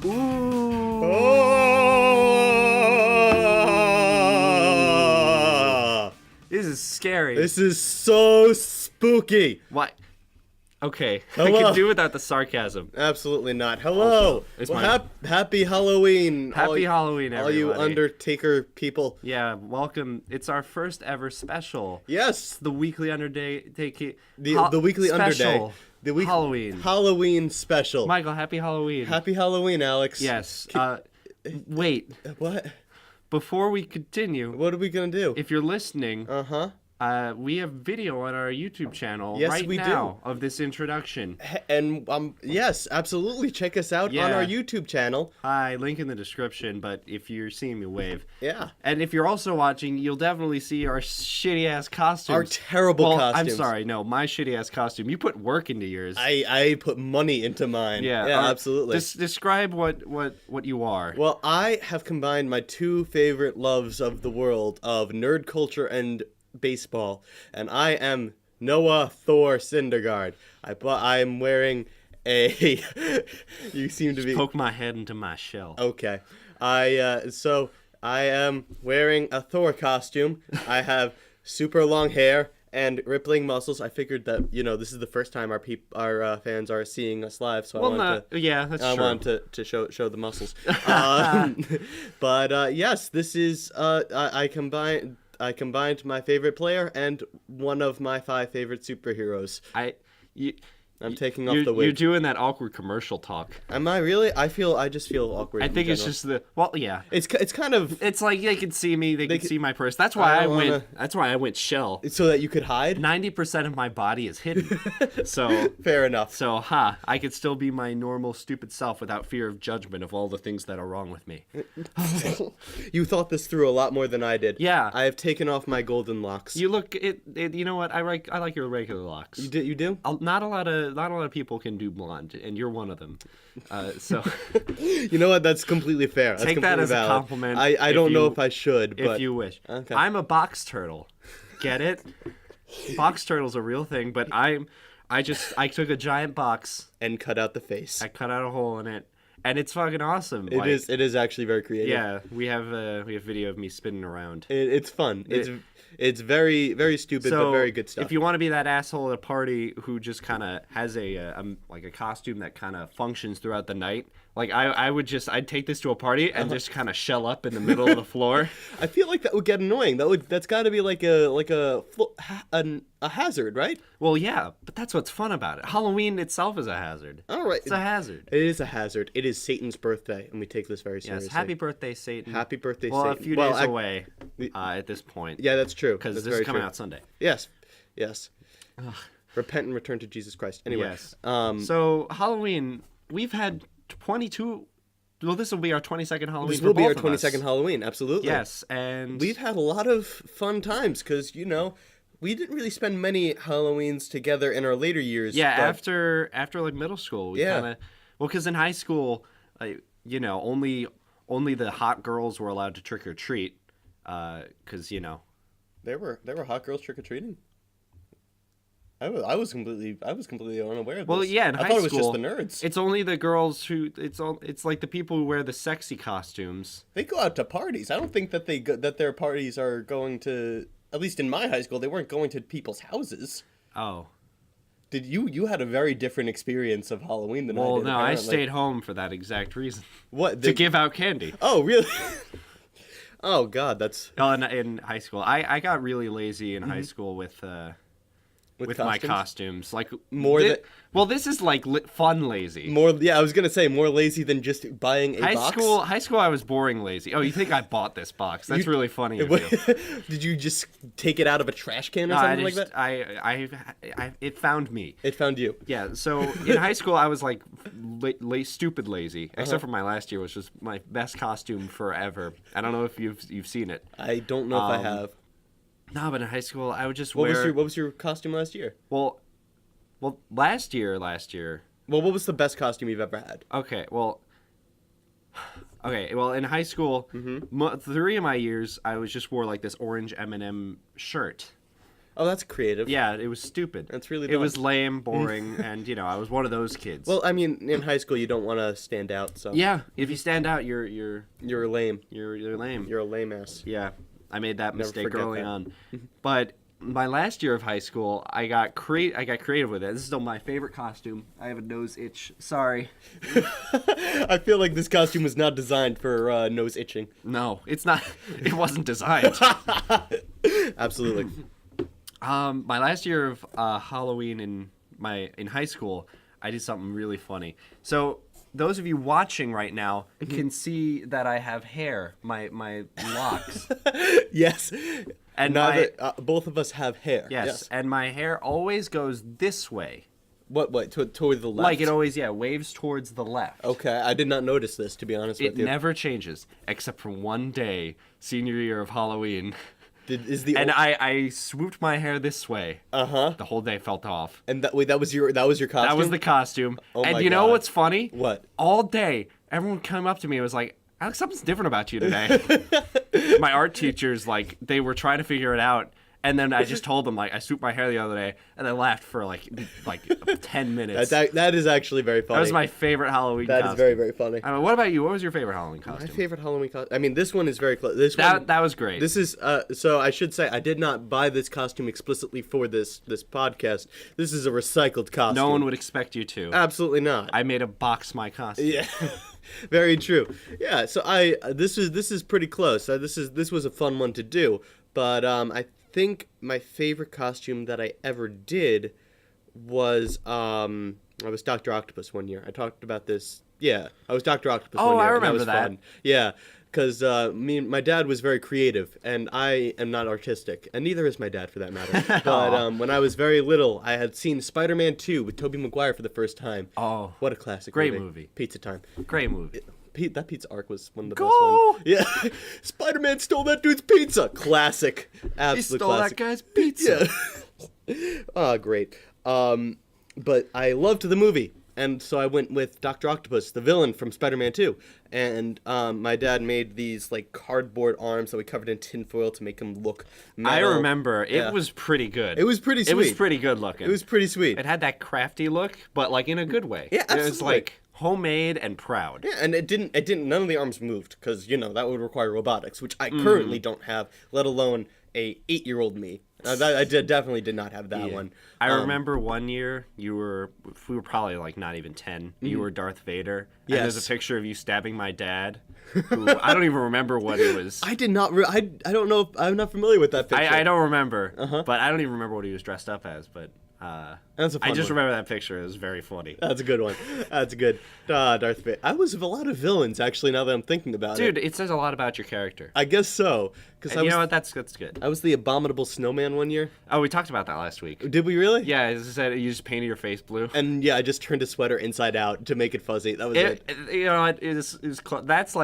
Ooh. Oh! This is scary. This is so spooky. What? Okay, Hello. I can do without the sarcasm. Absolutely not. Hello. Also, Happy Halloween. Happy Halloween, everybody. All you Undertaker people. Yeah, welcome. It's our first ever special. Yes. The weekly Undertaking. The weekly special. Underday. Halloween. Halloween special. Michael, happy Halloween. Happy Halloween, Alex. Yes. Wait. What? Before we continue, What are we gonna do? if you're listening, we have video on our YouTube channel Yes, we now of this introduction. And yes, absolutely. Check us out on our YouTube channel. Hi, link in the description, but if you're seeing me wave. Yeah. And if you're also watching, you'll definitely see our shitty ass costumes. Our terrible costumes. I'm sorry, no, my shitty ass costume. You put work into yours. I put money into mine. Yeah, absolutely. Describe what you are. Well, I have combined my two favorite loves of the world of nerd culture and baseball, and I am Noah Thor Syndergaard. I'm wearing a. You seem to be. Poke my head into my shell. Okay, so I am wearing a Thor costume. I have super long hair and rippling muscles. I figured that this is the first time our fans are seeing us live, so that's true. I wanted to show the muscles. But yes, this is I combined my favorite player and one of my 5 favorite superheroes. I'm taking off the wig. You're doing that awkward commercial talk. Am I really? I just feel awkward. I think it's just yeah. It's kind of. It's like they can see me. They can see my purse. That's why That's why I went shell. So that you could hide. 90% of my body is hidden. So fair enough. So I could still be my normal stupid self without fear of judgment of all the things that are wrong with me. You thought this through a lot more than I did. Yeah. I have taken off my golden locks. You look you know what? I like your regular locks. You do? Not a lot of people can do blonde, and you're one of them. So you know what? That's completely fair. That's take completely that as valid. a compliment. I don't know if I should, but if you wish. Okay. I'm a box turtle. Get it? Box turtle's a real thing, but I took a giant box and cut out the face. I cut out a hole in it. And it's fucking awesome. It is actually very creative. Yeah, we have video of me spinning around. It's fun. It's very, very stupid, but very good stuff. If you want to be that asshole at a party who just kind of has a costume that kind of functions throughout the night, like I'd take this to a party and just kind of shell up in the middle of the floor. I feel like that would get annoying. That's got to be like a hazard, right? Well, yeah, but that's what's fun about it. Halloween itself is a hazard. All right, it's a hazard. It is a hazard. It is Satan's birthday, and we take this very seriously. Yes, happy birthday, Satan. Happy birthday, Satan. Satan. A few days away at this point. Yeah, that's true. Because this is coming out Sunday. Yes. Repent and return to Jesus Christ. Anyway. Yes. So Halloween, we've had 22. Well, this will be our 22nd Halloween. This will be our 22nd Halloween. Absolutely. Yes, and we've had a lot of fun times because we didn't really spend many Halloweens together in our later years. Yeah, after like middle school, we kind of because in high school, only the hot girls were allowed to trick or treat, because there were hot girls trick or treating. I was completely unaware of this. Well, yeah, in high school, I thought it was just the nerds. It's only the girls who it's like the people who wear the sexy costumes. They go out to parties. I don't think that that their parties are going to. At least in my high school, they weren't going to people's houses. Oh. Did you had a very different experience of Halloween than I did? Well, no, apparently. I stayed home for that exact reason. What? To give out candy. Oh, really? Oh, God, that's... Oh, in high school. I got really lazy in high school with my costumes. Like well, this is like fun lazy. I was gonna say more lazy than just buying a box. High school, I was boring lazy. Oh, you think I bought this box? That's really funny of you. Did you just take it out of a trash can or something like that? It found me. It found you. Yeah. So in high school, I was like stupid lazy, except for my last year, which was my best costume forever. I don't know if you've seen it. I don't know if I have. No, but in high school, I would just wear... What was your costume last year? Well, last year... Well, what was the best costume you've ever had? Okay, well, in high school, 3 of my years, I just wore, like, this orange M&M shirt. Oh, that's creative. Yeah, it was stupid. That's really It dumb. was lame, boring, and I was one of those kids. Well, I mean, in high school, you don't want to stand out, so. yeah, if you stand out, you're You're lame. lame. You're a lame ass. Yeah, I made that Never mistake forget early that. on. But my last year of high school, I got creative with it. This is still my favorite costume. I have a nose itch. Sorry. I feel like this costume was not designed for nose itching. No, it's not. It wasn't designed. Absolutely. My last year of Halloween in high school, I did something really funny. So those of you watching right now can see that I have hair, my locks. Yes. And now that both of us have hair. Yes, and my hair always goes this way. What? Toward the left? Like it always, waves towards the left. Okay, I did not notice this, to be honest It with you. never changes, except for one day, senior year of Halloween. And I swooped my hair this way. Uh-huh. The whole day felt off. And that was your costume? That was the costume. Oh and my you know God. what's funny? What? All day, everyone came up to me and was like, Alex, something's different about you today. My art teachers, they were trying to figure it out. And then I just told them, I swooped my hair the other day, and they laughed for, 10 minutes. That is actually very funny. That was my favorite Halloween costume. That is very, very funny. I mean, what about you? What was your favorite Halloween costume? My favorite Halloween costume. I mean, this one is very close. That was great. This is so I should say I did not buy this costume explicitly for this podcast. This is a recycled costume. No one would expect you to. Absolutely not. I made a box my costume. Yeah. Very true. Yeah, so this is pretty close. This was a fun one to do, but I think my favorite costume that I ever did was I was Dr. Octopus one year. I talked about this. Yeah, I was Dr. Octopus one year. I and remember was that. Fun. Yeah, because my dad was very creative, and I am not artistic, and neither is my dad for that matter. But when I was very little, I had seen Spider-Man 2 with Tobey Maguire for the first time. Oh, What a classic great movie. Pizza time. Great movie. That pizza arc was one of the Go! best ones. Yeah, Spider-Man stole that dude's pizza. Classic, absolute He stole classic. that guy's pizza. Yeah. Oh, great. But I loved the movie, and so I went with Dr. Octopus, the villain from Spider-Man 2. And my dad made these cardboard arms that we covered in tinfoil to make him look metal. I remember. Yeah. It was pretty good. It was pretty sweet. It was pretty good looking. It was pretty sweet. It had that crafty look, but in a good way. Yeah, It was absolutely. homemade and proud. Yeah, and it didn't. None of the arms moved because that would require robotics, which I currently don't have, let alone a 8-year-old me. Definitely did not have that one. I remember one year we were probably not even 10. You were Darth Vader. And there's Yes. a picture of you stabbing my dad. Who, I don't even remember what it was. I did not. I don't know. I'm not familiar with that picture. I don't remember. Uh-huh. But I don't even remember what he was dressed up as. But That's a fun I just one. remember that picture. It was very funny. That's a good one. That's good. Darth Vader. I was a lot of villains actually. Now that I'm thinking about it, Dude, it says a lot about your character. I guess so. Because And you know what? That's good. I was the abominable snowman one year. Oh, we talked about that last week. Did we really? Yeah, as I said, you just painted your face blue. And yeah, I just turned a sweater inside out to make it fuzzy. That was it. That's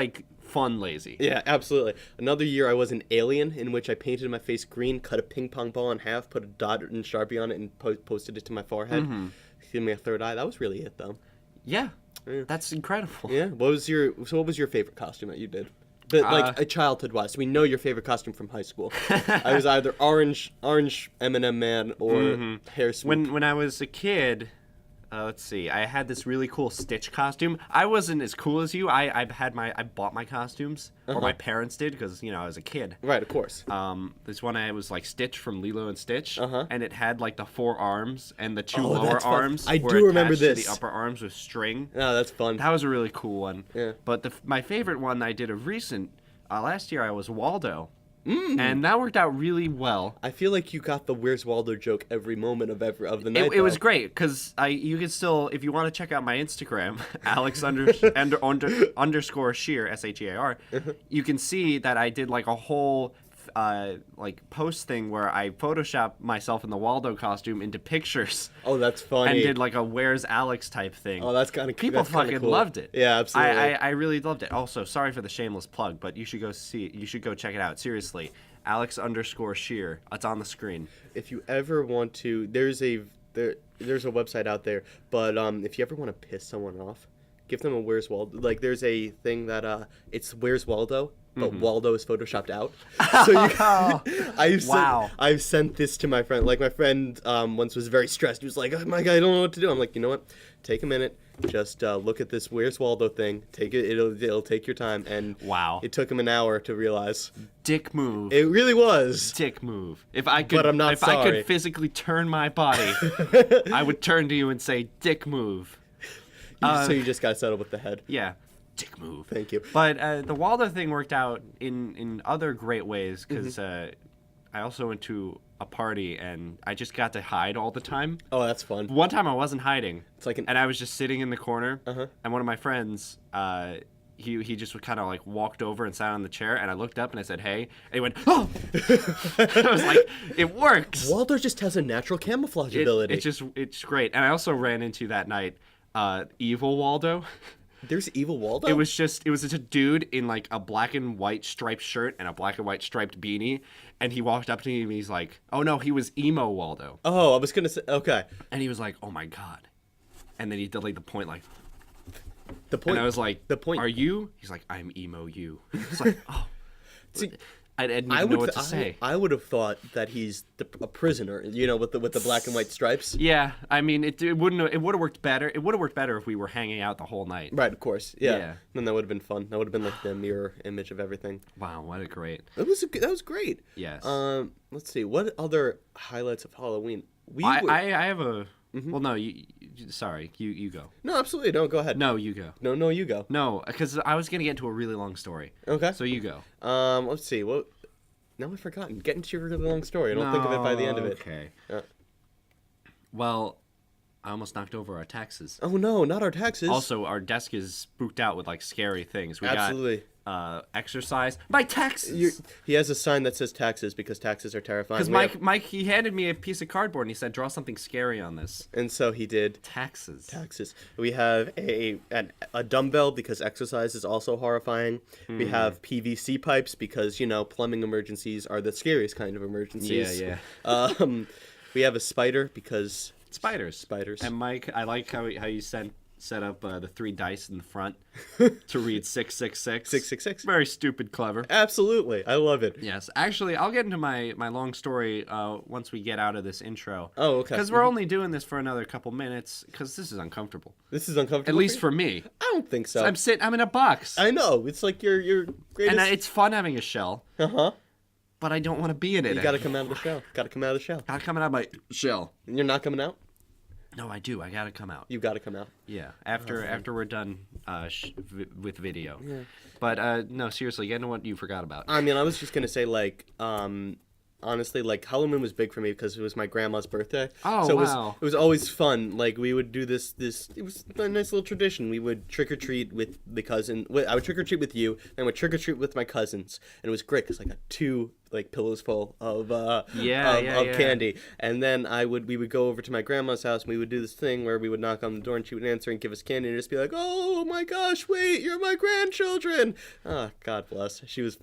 fun lazy. Yeah, absolutely. Another year I was an alien in which I painted my face green, cut a ping pong ball in half, put a dot and Sharpie on it, and posted it to my forehead. Give me a third eye. That was really it, though. Yeah, Yeah. that's incredible. Yeah. What was your favorite costume that you did? But a childhood wise, we know your favorite costume from high school. I was either orange M&M man or hair swoop. When I was a kid, let's see, I had this really cool Stitch costume. I wasn't as cool as you. I bought my costumes, or my parents did, because I was a kid. Right, of course. This one I was Stitch from Lilo and Stitch, Uh-huh. and it had the 4 arms and the 2 Oh, lower that's fun. arms. I were do remember attached to this. the upper arms with string. Oh, that's fun. That was a really cool one. Yeah. But my favorite one I did of recent, last year I was Waldo. And that worked out really well. I feel like you got the Where's Waldo joke every moment of the night. It was though. great because you can still, if you want to check out my Instagram, Alex underscore Shear SHEAR, you can see that I did a whole post thing where I photoshopped myself in the Waldo costume into pictures. Oh, that's funny. And did a Where's Alex type thing. Oh, that's kind of People fucking cool. loved it. Yeah, absolutely. I really loved it. Also, sorry for the shameless plug, but you should go see it. You should go check it out. Seriously, Alex underscore Shear. It's on the screen. If you ever want to, there's a website out there, but if you ever want to piss someone off, give them a Where's Waldo. There's a thing that it's Where's Waldo, but Waldo is photoshopped out. So I've sent this to my friend. Like my friend once was very stressed. He was like, "Oh my god, I don't know what to do." I'm like, you know what? Take a minute. Just look at this "Where's Waldo" thing. Take it. It'll take your time. And wow, it took him an hour to realize. Dick move. It really was. Dick move. If I could, but I'm not sorry. I could physically turn my body, I would turn to you and say, "Dick move." So you just got settled with the head. Yeah. Dick move. Thank you. But the Waldo thing worked out in other great ways because I also went to a party and I just got to hide all the time. Oh, that's fun. One time I wasn't hiding. It's like and I was just sitting in the corner. And one of my friends, he just kind of like walked over and sat on the chair, and I looked up and I said, "Hey," and he went, "Oh!" I was like, "It works." Waldo just has a natural camouflage ability. It's great. And I also ran into that night evil Waldo. There's evil Waldo? It was just a dude in like a black and white striped shirt and a black and white striped beanie, and he walked up to me and he's like, "Oh no, he was emo Waldo." Oh, I was gonna say, okay. And he was like, "Oh my god," and then he delayed the point like. The point. And I was like, "The point." Are you? He's like, "I'm emo you." It's like, oh. See, I didn't even know what to say. I would have thought that he's a prisoner, with the black and white stripes. Yeah, I mean, it would have worked better. It would have worked better if we were hanging out the whole night. Right, of course. Yeah. Then that would have been fun. That would have been like the mirror image of everything. Wow, what a great. That was great. Yes. Let's see. What other highlights of Halloween? I have a. Well, no, sorry, you go. No, absolutely, no, go ahead. No, you go. No, you go. No, because I was gonna get into a really long story. Okay. So you go. Let's see. What? Now I've forgotten. Get into your really long story. I don't think of it by the end of it. Okay. Well, I almost knocked over our taxes. Oh no, not our taxes. Also, our desk is spooked out with like scary things. We Absolutely. got exercise. My taxes. He has a sign that says taxes because taxes are terrifying. Because Mike, he handed me a piece of cardboard and he said, "Draw something scary on this." And so he did. Taxes. We have a dumbbell because exercise is also horrifying. We have PVC pipes because plumbing emergencies are the scariest kind of emergencies. Yeah. We have a spider because spiders. And Mike, I like how you set up the 3 dice in the front to read 666. 666. Very stupid, clever. Absolutely, I love it. Yes, actually, I'll get into my long story once we get out of this intro. Oh, okay. Because we're only doing this for another couple minutes because this is uncomfortable. This is uncomfortable. At least for me. I don't think so. I'm in a box. I know. It's like your greatest. And it's fun having a shell. But I don't want to be in it. You got to come out of the shell. Got to come out of my shell. And you're not coming out? No, I do. I gotta come out. You gotta come out. Yeah, after we're done with video. Yeah. But no, seriously, get into what you forgot about. I mean, I was just gonna say honestly, Halloween was big for me because it was my grandma's birthday. Oh, so wow. It was always fun. Like, we would do this. It was a nice little tradition. We would trick or treat with the cousin. I would trick or treat with you, then I would trick or treat with my cousins, and it was great because I got 2 pillows full of candy, and then we would go over to my grandma's house and we would do this thing where we would knock on the door and she would answer and give us candy and just be like, "Oh my gosh, wait, you're my grandchildren." God bless. She was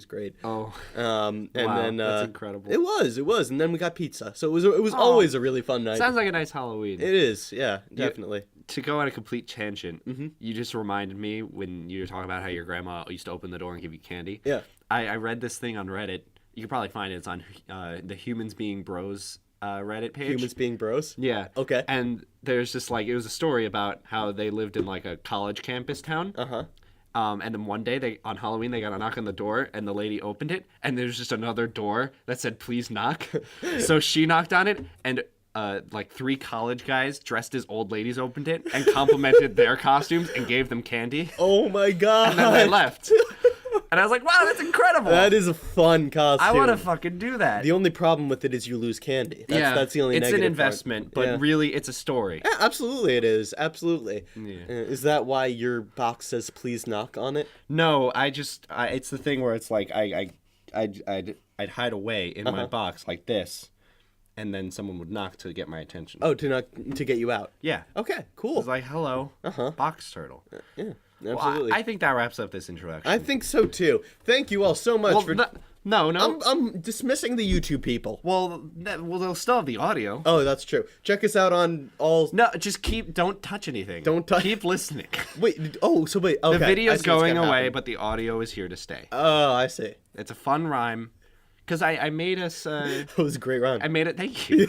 great. Oh. And wow, then that's incredible. It was, and then we got pizza, so it was always a really fun night. Sounds like a nice Halloween. It is, yeah, definitely. To go on a complete tangent, you just reminded me when you were talking about how your grandma used to open the door and give you candy. Yeah. I read this thing on Reddit. You can probably find it. It's on the Humans Being Bros Reddit page. Humans Being Bros? Yeah. Okay. And there's just it was a story about how they lived in a college campus town. And then one day on Halloween they got a knock on the door and the lady opened it and there's just another door that said "Please knock." So she knocked on it and 3 college guys dressed as old ladies opened it and complimented their costumes and gave them candy. Oh my god. And then they left. And I was like, wow, that's incredible. That is a fun costume. I want to fucking do that. The only problem with it is you lose candy. That's the only negative It's an investment, but really it's a story. Yeah, absolutely it is. Absolutely. Yeah. Is that why your box says "Please knock" on it? No, it's the thing where it's like I'd hide away in my box like this, and then someone would knock to get my attention. Oh, to get you out. Yeah. Okay, cool. It's like, "Hello, box turtle." Yeah. Absolutely. I think that wraps up this introduction. I think so too. Thank you all so much for. No. I'm dismissing the YouTube people. Well, they'll still have the audio. Oh, that's true. Check us out on all. No, just don't touch anything. Don't touch. Keep listening. Wait. Oh, so wait. Okay. The video's going away, happen. but the audio is here to stay. Oh, I see. It's a fun rhyme. Because I made us... that was a great rhyme. I made it... Thank you.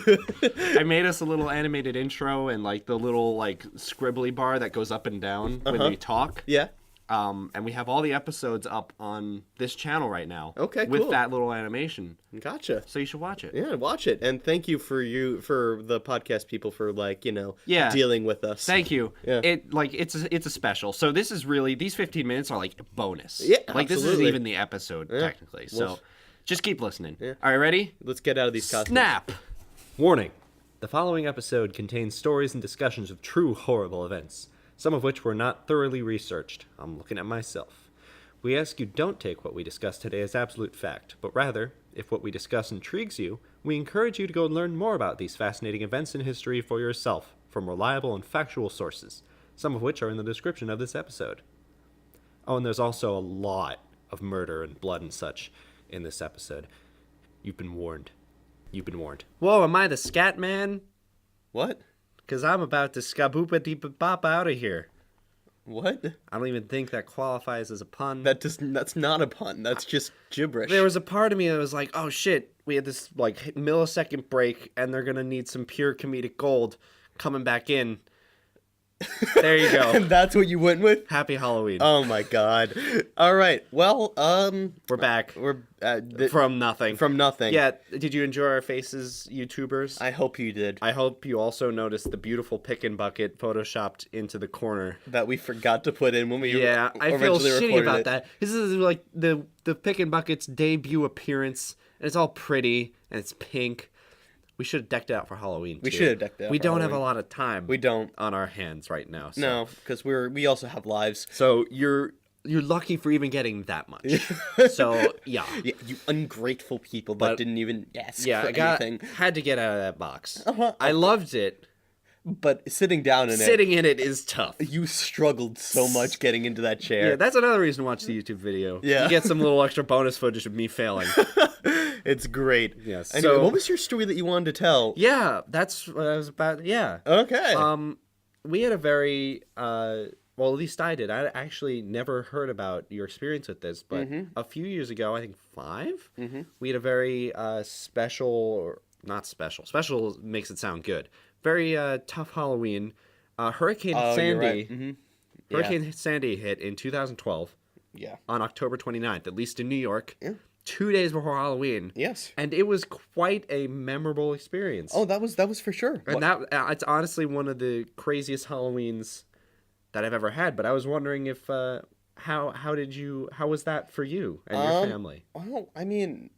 I made us a little animated intro and, like, the little, like, scribbly bar that goes up and down when we talk. Yeah. And we have all the episodes up on this channel right now. Okay, with cool. that little animation. Gotcha. So you should watch it. Yeah, watch it. And thank you for the podcast people for, like, dealing with us. Thank you. Yeah. It's a special. So this is really... These 15 minutes are, like, bonus. Yeah, Like, this absolutely. isn't even the episode, technically. So... Well, just keep listening. Yeah. All right, ready? Let's get out of these costumes. Snap! Warning. The following episode contains stories and discussions of true horrible events, some of which were not thoroughly researched. I'm looking at myself. We ask you don't take what we discuss today as absolute fact, but rather, if what we discuss intrigues you, we encourage you to go and learn more about these fascinating events in history for yourself from reliable and factual sources, some of which are in the description of this episode. Oh, and there's also a lot of murder and blood and such in this episode. You've been warned. You've been warned. Whoa, am I the scat man? What? Because I'm about to skaboopa-deep-bop out of here. What? I don't even think that qualifies as a pun. That's not a pun. That's just gibberish. There was a part of me that was like, oh shit, we had this like millisecond break and they're going to need some pure comedic gold coming back in. There you go. And that's what you went with? Happy Halloween. Oh my god. All right. Well, We're back. we're From nothing. from nothing. Yeah, did you enjoy our faces, YouTubers? I hope you did. I hope you also noticed the beautiful pick and bucket photoshopped into the corner. That we forgot to put in when we Yeah, I feel originally shitty recorded about it. that. This is like the pick and bucket's debut appearance, and it's all pretty and it's pink. We should have decked it out for Halloween. We too. should have decked it out We for don't have a Halloween. lot of time. We don't. On our hands right now. So. No, because we also have lives. So you're lucky for even getting that much. So yeah. Yeah, you ungrateful people that But- didn't even ask Yeah, for I anything. had to get out of that box. Uh-huh. I loved it. But sitting down in Sitting in it is tough. it, you struggled so much getting into that chair. Yeah, that's another reason to watch the YouTube video. Yeah. You get some little extra bonus footage of me failing. It's great. Yes. Anyway, So- what was your story that you wanted to tell? Yeah, that's what I was about. Yeah. Okay. We had a very well, at least I did. I actually never heard about your experience with this, but a few years ago, I think 5, we had a very special, or not special. Special makes it sound good. Very tough Halloween. Hurricane Oh, Sandy. you're right. Mhm. Yeah. Hurricane Sandy hit in 2012 Yeah. on October 29th, at least in New York. Yeah. 2 days before Halloween. Yes. And it was quite a memorable experience. Oh, that was for sure. And it's honestly one of the craziest Halloweens that I've ever had. But I was wondering if how was that for you and your family? Well, I mean,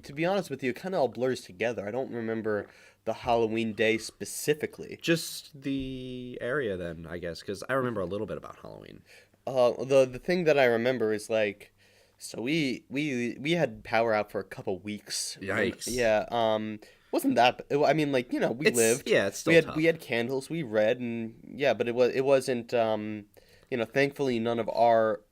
to be honest with you, it kind of all blurs together. I don't remember the Halloween day specifically. Just the area then, I guess, because I remember a little bit about Halloween. The thing that I remember is like, so we had power out for a couple weeks. Yikes. Yeah. Wasn't that? I mean, like, we lived. Yeah, it's still we had tough. we had candles. We read, and yeah, but it wasn't. Thankfully, none of our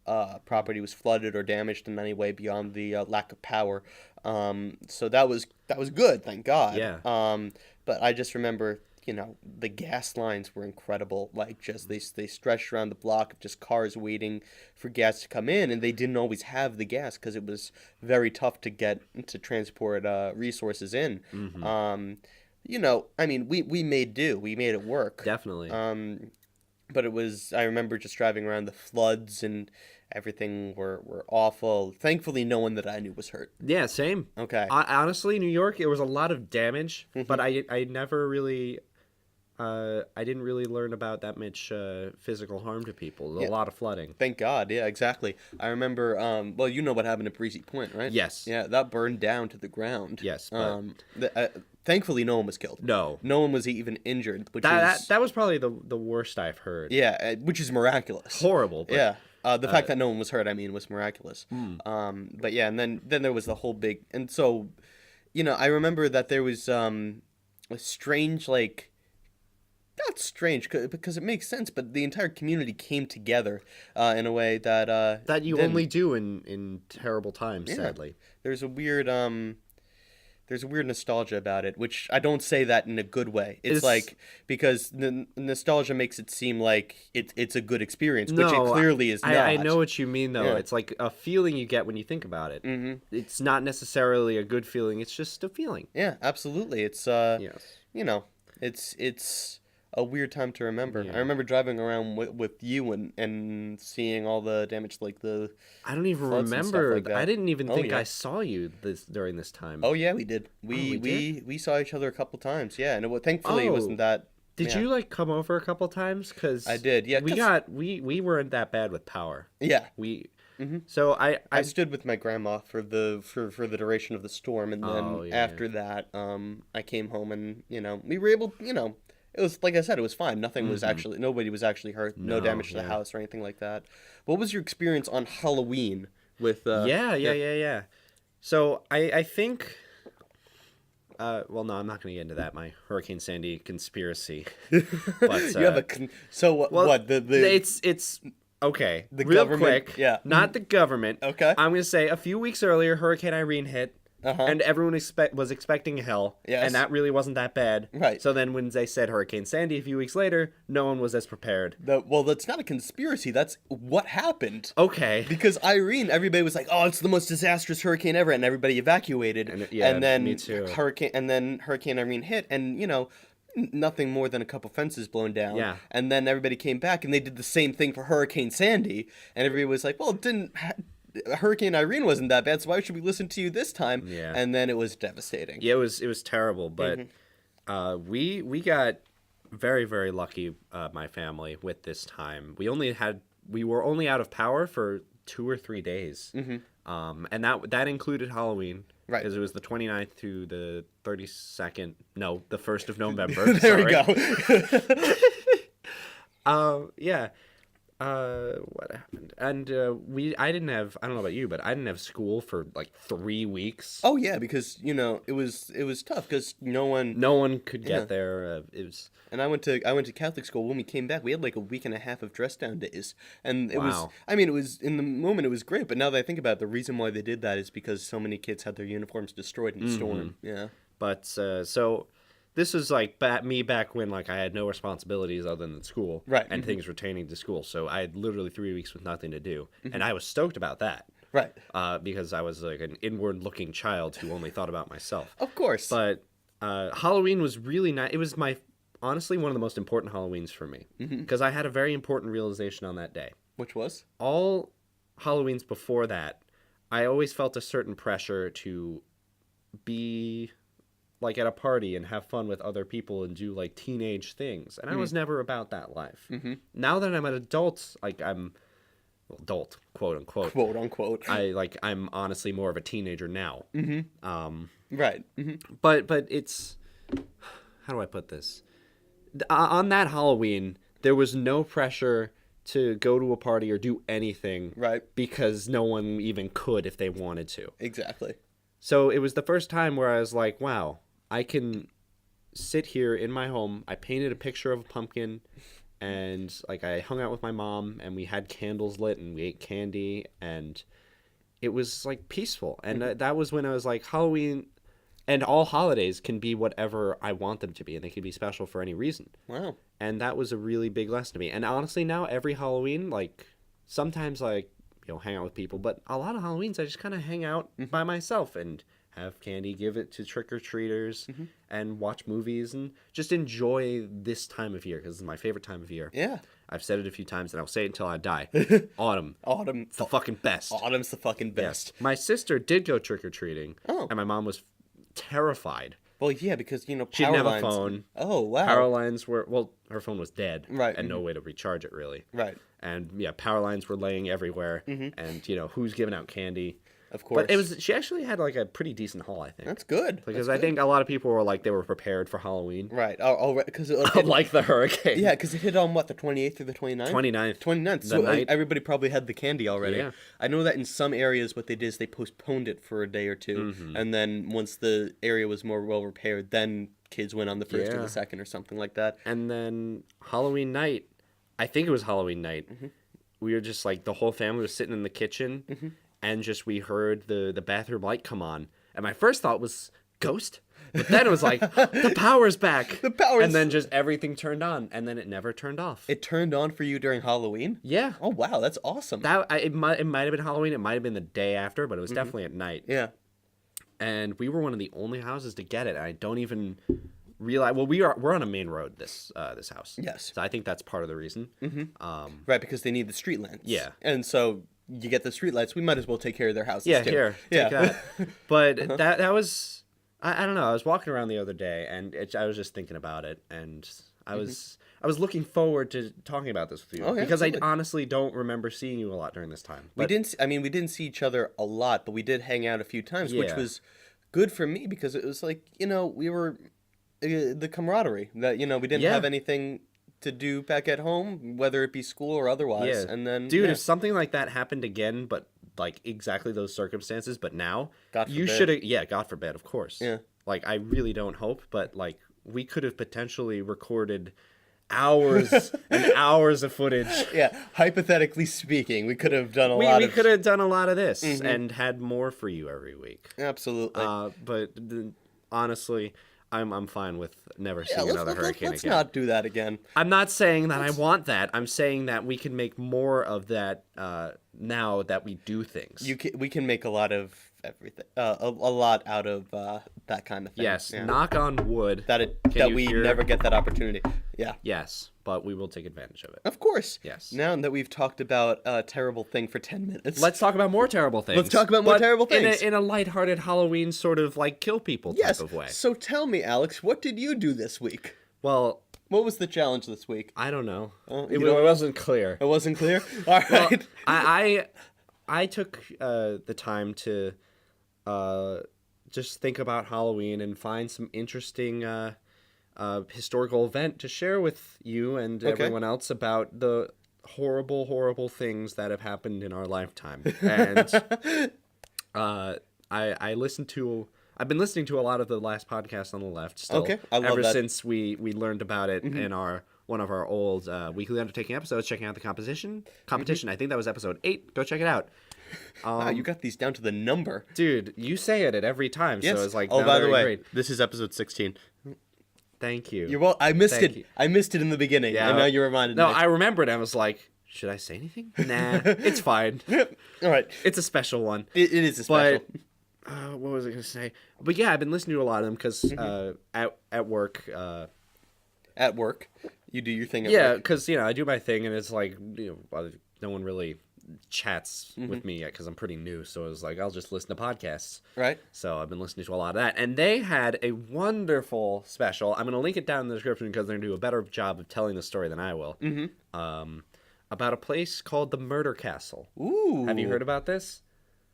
property was flooded or damaged in any way beyond the lack of power. So that was good, thank God. Yeah. But I just remember, the gas lines were incredible. Like, just they stretched around the block of just cars waiting for gas to come in, and they didn't always have the gas because it was very tough to transport resources in. I mean, we made do. We made it work. Definitely. But I remember just driving around, the floods and everything were awful. Thankfully, no one that I knew was hurt. Yeah, same. Okay. Honestly, New York, it was a lot of damage, but I never really, I didn't really learn about that much physical harm to people. A lot of flooding. Thank God. Yeah, exactly. I remember, well, you know what happened at Breezy Point, right? Yes. Yeah, that burned down to the ground. Yes, but... Thankfully, no one was killed. No. No one was even injured, which That was probably the worst I've heard. yeah, which is miraculous. Horrible. But Yeah. The fact that no one was hurt, I mean, was miraculous. But yeah, and then there was the whole big, and so, I remember that there was a strange, like, That's strange because it makes sense, but the entire community came together in a way that That you didn't. only do in terrible times, Yeah. sadly. There's a weird nostalgia about it, which I don't say that in a good way. It's It's- like because the nostalgia makes it seem like it's a good experience, which it No, clearly is not. I know what you mean, though. Yeah. It's like a feeling you get when you think about it. Mm-hmm. It's not necessarily a good feeling. It's just a feeling. Yeah, absolutely. It's Yes. you know, it's a weird time to remember. Yeah. I remember driving around with you and seeing all the damage, like the. I don't even Floods and stuff remember. like that. I didn't even Oh, think yeah. I saw you during this time. Oh yeah, we did. we We saw each other a couple times. Yeah, and thankfully it Oh. wasn't that. Did yeah. you like come over a couple times? Cause I did, yeah, We 'cause- we weren't that bad with power. Yeah. So I I stood with my grandma for the duration of the storm, and then Oh, yeah, after that, I came home, and we were able, it was like I said, it was fine. Nothing was actually, nobody was actually hurt, no No, damage to the yeah. house or anything like that. What was your experience on Halloween with? Yeah. So I think. Well, no, I'm not going to get into that. My Hurricane Sandy conspiracy. But You have so what? well, what the it's okay. The Real government- quick. yeah. Not the government. Okay. I'm going to say a few weeks earlier, Hurricane Irene hit. Uh-huh. And everyone was expecting hell. Yes. And that really wasn't that bad. Right. So then when they said Hurricane Sandy a few weeks later, no one was as prepared. well, that's not a conspiracy. That's what happened. Okay. Because Irene, everybody was like, "Oh, it's the most disastrous hurricane ever," and everybody evacuated. yeah, then me too. Hurricane Irene hit, and nothing more than a couple fences blown down. Yeah. And then everybody came back, and they did the same thing for Hurricane Sandy, and everybody was like, "Well, Hurricane Irene wasn't that bad, so why should we listen to you this time?" Yeah. And then it was devistating. Yeah, it was terrible, but we got very, very lucky, my family, with this time. We were only out of power for 2 or 3 days. And that included Halloween. Right. Because it was the 29th to the 32nd. No, the 1st of November. There we sorry. go. Yeah. What happened? And I didn't have, I don't know about you, but I didn't have school for like 3 weeks. Oh yeah, because it was tough because no one could Yeah. get there. It was. And I went to Catholic school. When we came back, we had like a week and a half of dress down days, and it was. Wow. I mean, it was in the moment it was great, but now that I think about it, the reason why they did that is because so many kids had their uniforms destroyed in the storm. Yeah. But so this was like me back when like I had no responsibilities other than school, Right. And things pertaining to school. So I had literally 3 weeks with nothing to do, and I was stoked about that, Right. because I was like an inward-looking child who only thought about myself. Of course. But Halloween was really nice. It was honestly one of the most important Halloweens for me because I had a very important realization on that day. Which was? All Halloweens before that, I always felt a certain pressure to be like at a party and have fun with other people and do like teenage things, and I was never about that life. Now that I'm an adult, like adult, quote unquote, Quote unquote. I'm honestly more of a teenager now. Right. But it's, how do I put this? On that Halloween, there was no pressure to go to a party or do anything, Right. because no one even could if they wanted to. Exactly. So it was the first time where I was like, wow, I can sit here in my home. I painted a picture of a pumpkin, and like I hung out with my mom, and we had candles lit, and we ate candy, and it was like peaceful. And that was when I was like, Halloween and all holidays can be whatever I want them to be, and they can be special for any reason. Wow. And that was a really big lesson to me. And honestly, now every Halloween, like sometimes like hang out with people, but a lot of Halloweens I just kind of hang out by myself and have candy, give it to trick-or-treaters, and watch movies, and just enjoy this time of year, because it's my favorite time of year. Yeah. I've said it a few times, and I'll say it until I die. Autumn. Autumn. It's the fucking best. Autumn's the fucking best. My sister did go trick-or-treating, Oh. and my mom was terrified. Well, yeah, because She power didn't have lines. a phone. Oh wow. Power lines were, well, her phone was dead. Right. And no way to recharge it, really. Right. And yeah, power lines were laying everywhere, and who's giving out candy? Of course. But she actually had like a pretty decent haul, I think. That's good. Because That's I think a lot of people were like they were prepared for Halloween. Right. Oh, right. Because Like the hurricane. yeah, because it hit on what, the 28th or the 29th? 29th. 29th. The So night. everybody probably had the candy already. Yeah. I know that in some areas what they did is they postponed it for a day or two, and then once the area was more well repaired, then kids went on the first or Yeah. the second or something like that. And then Halloween night, I think it was Halloween night, we were just like, the whole family was sitting in the kitchen, and just we heard the bathroom light come on. And my first thought was, ghost? But then it was like, the power's back. The power's- And then just everything turned on, and then it never turned off. It turned on for you during Halloween? Yeah. Oh, wow, that's awesome. It might have been Halloween. It might have been the day after, but it was definitely at night. Yeah. And we were one of the only houses to get it. I don't even realize. Well, we're on a main road. This house. Yes. So I think that's part of the reason. Right, because they need the street lamps. Yeah. And so you get the street lights, we might as well take care of their houses Yeah, too. here, Yeah. take that. But that was. I don't know. I was walking around the other day, and I was just thinking about it, and I was looking forward to talking about this with you, Oh, yeah, because absolutely. I honestly don't remember seeing you a lot during this time. We didn't see each other a lot, but we did hang out a few times, which Yeah. was good for me because it was like, we were the camaraderie that, we didn't Yeah. have anything to do back at home, whether it be school or otherwise. Yeah. And then, dude, yeah. if something like that happened again, but like exactly those circumstances, but now, God you forbid. should have. Yeah, God forbid, of course. Yeah. Like, I really don't hope, but like we could have potentially recorded hours and hours of footage. Yeah, hypothetically speaking, we could have done a lot We of... could have done a lot of this and had more for you every week. Absolutely. But honestly, I'm fine with never Yeah, seeing another hurricane let's again. not do that again. I'm not saying that I want that. I'm saying that we can make more of that now that we do things. We can make a lot of everything, a lot out of that kind of thing. Yes, Yeah. knock on wood. that you we hear- never get that opportunity. Yeah. Yes, but we will take advantage of it. Of course. Yes. Now that we've talked about a terrible thing for 10 minutes. Let's talk about more terrible things. Let's talk about more but terrible things. in a lighthearted Halloween sort of like kill people type Yes. of way. So tell me, Alex, what did you do this week? Well, What was the challenge this week? I don't know. Oh, it you don't know? wasn't clear. It wasn't clear? All right. I took the time to just think about Halloween and find some interesting historical event to share with you and Okay. everyone else about the horrible, horrible things that have happened in our lifetime. And I've been listening to a lot of the last podcast on the left still. Okay, I love ever that. since we learned about it in one of our old weekly Undertaking episodes, checking out the competition. I think that was episode 8. Go check it out. Wow, you got these down to the number. Dude, you say it at every time, Yes. so it's like, oh, now by the they're way, great. this is episode 16. Thank you. You're well. I missed Thank it. you. I missed it in the beginning, and now you reminded me. No, I remembered. I was like, should I say anything? Nah, it's fine. All right. It's a special one. It is a special. But what was I gonna say? But yeah, I've been listening to a lot of them because at work. At work, you do your thing at Yeah, work. because I do my thing, and it's like no one really chats with me yet because I'm pretty new. So it was like I'll just listen to podcasts. Right? So I've been listening to a lot of that, and they had a wonderful special. I'm going to link it down in the description because they're going to do a better job of telling the story than I will. About a place called the Murder Castle. Ooh. Have you heard about this?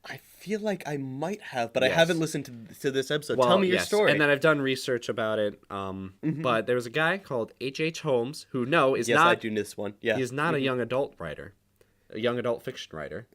I feel like I might have, but I Yes. haven't listened to this episode. Well, Tell me your yes, story. And then I've done research about it. But there was a guy called H.H. Holmes who is yes, not. I do know this one. Yeah. He is not a young adult writer, a young adult fiction writer.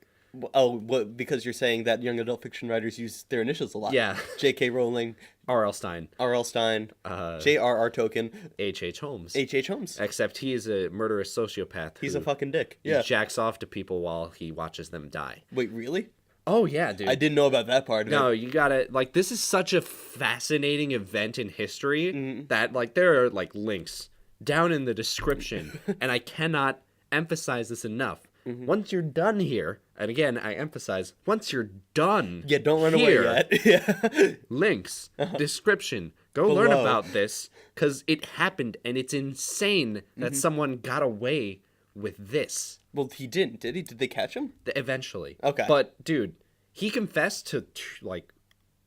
Oh, because you're saying that young adult fiction writers use their initials a lot. Yeah. J.K. Rowling, R.L. Stein, R.L. Stein, J.R.R. Tolkien, H.H. Holmes. H.H. Holmes. Except he is a murderous sociopath. He's who a fucking dick. He Yeah. jacks off to people while he watches them die. Wait, really? Oh yeah, dude. I didn't know about that part of No, it. you gotta this is such a fascinating event in history that there are links down in the description, and I cannot emphasize this enough. Once you're done here, and again I emphasize, once you're done, Yeah, don't run here, away yet. Yeah. links, description. Go learn Below. about this because it happened, and it's insane that someone got away with this. Well, he didn't, did he? Did they catch him? Eventually. Okay. But dude, he confessed to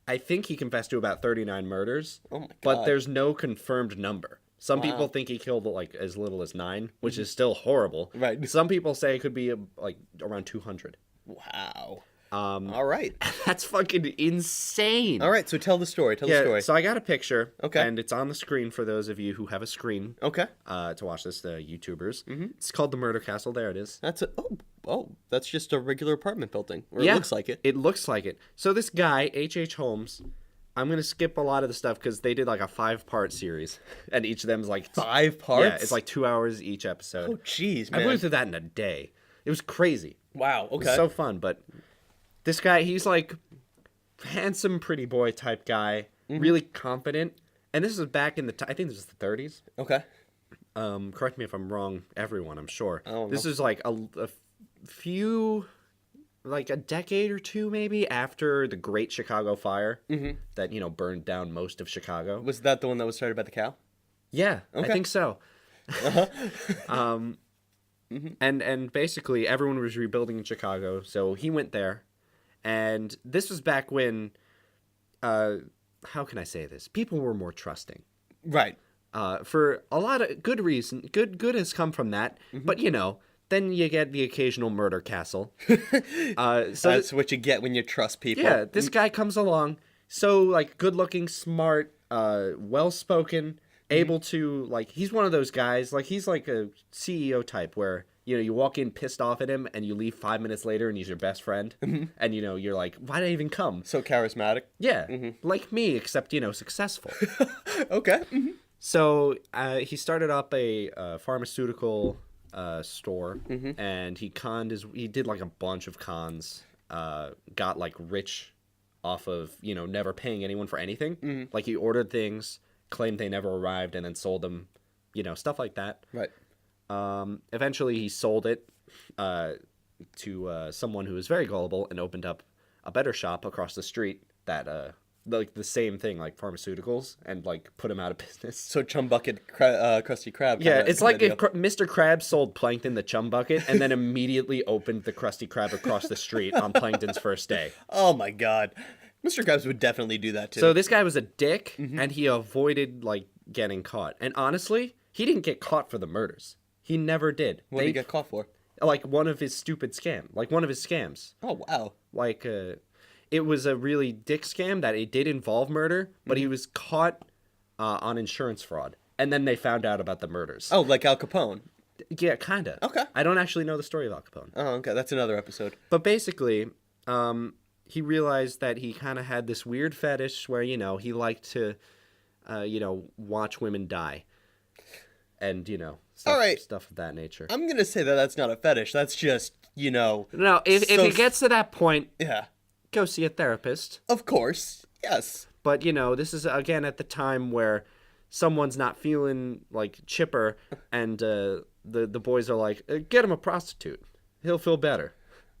I think he confessed to about 39 murders. Oh my But God. there's no confirmed number. Some Wow. people think he killed as little as 9, which is still horrible. Right. Some people say it could be around 200. Wow. All right. That's fucking insane. All right, so tell the story. Tell the story. So I got a picture. Okay. And it's on the screen for those of you who have a screen. Okay. To watch this, the YouTubers. It's called the Murder Castle. There it is. That's that's just a regular apartment building. Or Yeah, it looks like it. It looks like it. So this guy, H.H. Holmes, I'm gonna skip a lot of the stuff because they did like a 5-part series, and each of them's like 5 parts? Yeah, it's like 2 hours each episode. Oh, jeez, I man. blew through that in a day. It was crazy. Wow, It was okay. so fun, but this guy, he's like handsome, pretty boy type guy, really confident. And this is back in I think this is the 30s. Okay. Correct me if I'm wrong, everyone, I'm sure. I don't This know. is like a few, like a decade or two maybe after the Great Chicago Fire that, burned down most of Chicago. Was that the one that was started by the cow? Yeah, Okay. I think so. And basically everyone was rebuilding in Chicago, so he went there. And this was back when, how can I say this? People were more trusting. Right. For a lot of good reason. Good has come from that. But, then you get the occasional murder castle. So That's what you get when you trust people. yeah, this guy comes along, so like good looking, smart, well spoken, able to like he's one of those guys, like he's like a CEO type where you walk in pissed off at him and you leave 5 minutes later and he's your best friend. And you're like, why did I even come? So charismatic. Yeah, like me, except successful. Okay. So he started up a pharmaceutical store, and he did like a bunch of cons, got like rich off of never paying anyone for anything. Like he ordered things, claimed they never arrived, and then sold them, stuff like that. Right. Eventually he sold it to someone who was very gullible and opened up a better shop across the street that like the same thing, like pharmaceuticals, and like put him out of business. So Chum Bucket, Krusty Krab. Yeah, kinda it's like if deal. Mr. Krabs sold Plankton the Chum Bucket and then immediately opened the Krusty Krab across the street on Plankton's first day. Oh my God. Mr. Krabs would definitely do that too. So this guy was a dick, and he avoided like getting caught. And honestly, he didn't get caught for the murders. He never did. What did he get caught for? Like one of his stupid one of his scams. Oh wow. Like it was a really dick scam that it did involve murder, but he was caught on insurance fraud. And then they found out about the murders. Oh, like Al Capone. Yeah, kind of. Okay. I don't actually know the story of Al Capone. Oh, okay. That's another episode. But basically, he realized that he kind of had this weird fetish where, he liked to, watch women die. And, stuff, All right. stuff of that nature. I'm gonna say that that's not a fetish. That's just, No, if so- it gets to that point, yeah. go see a therapist. Of course. Yes. But, this is, again, at the time where someone's not feeling, like, chipper, and the boys are like, get him a prostitute. He'll feel better.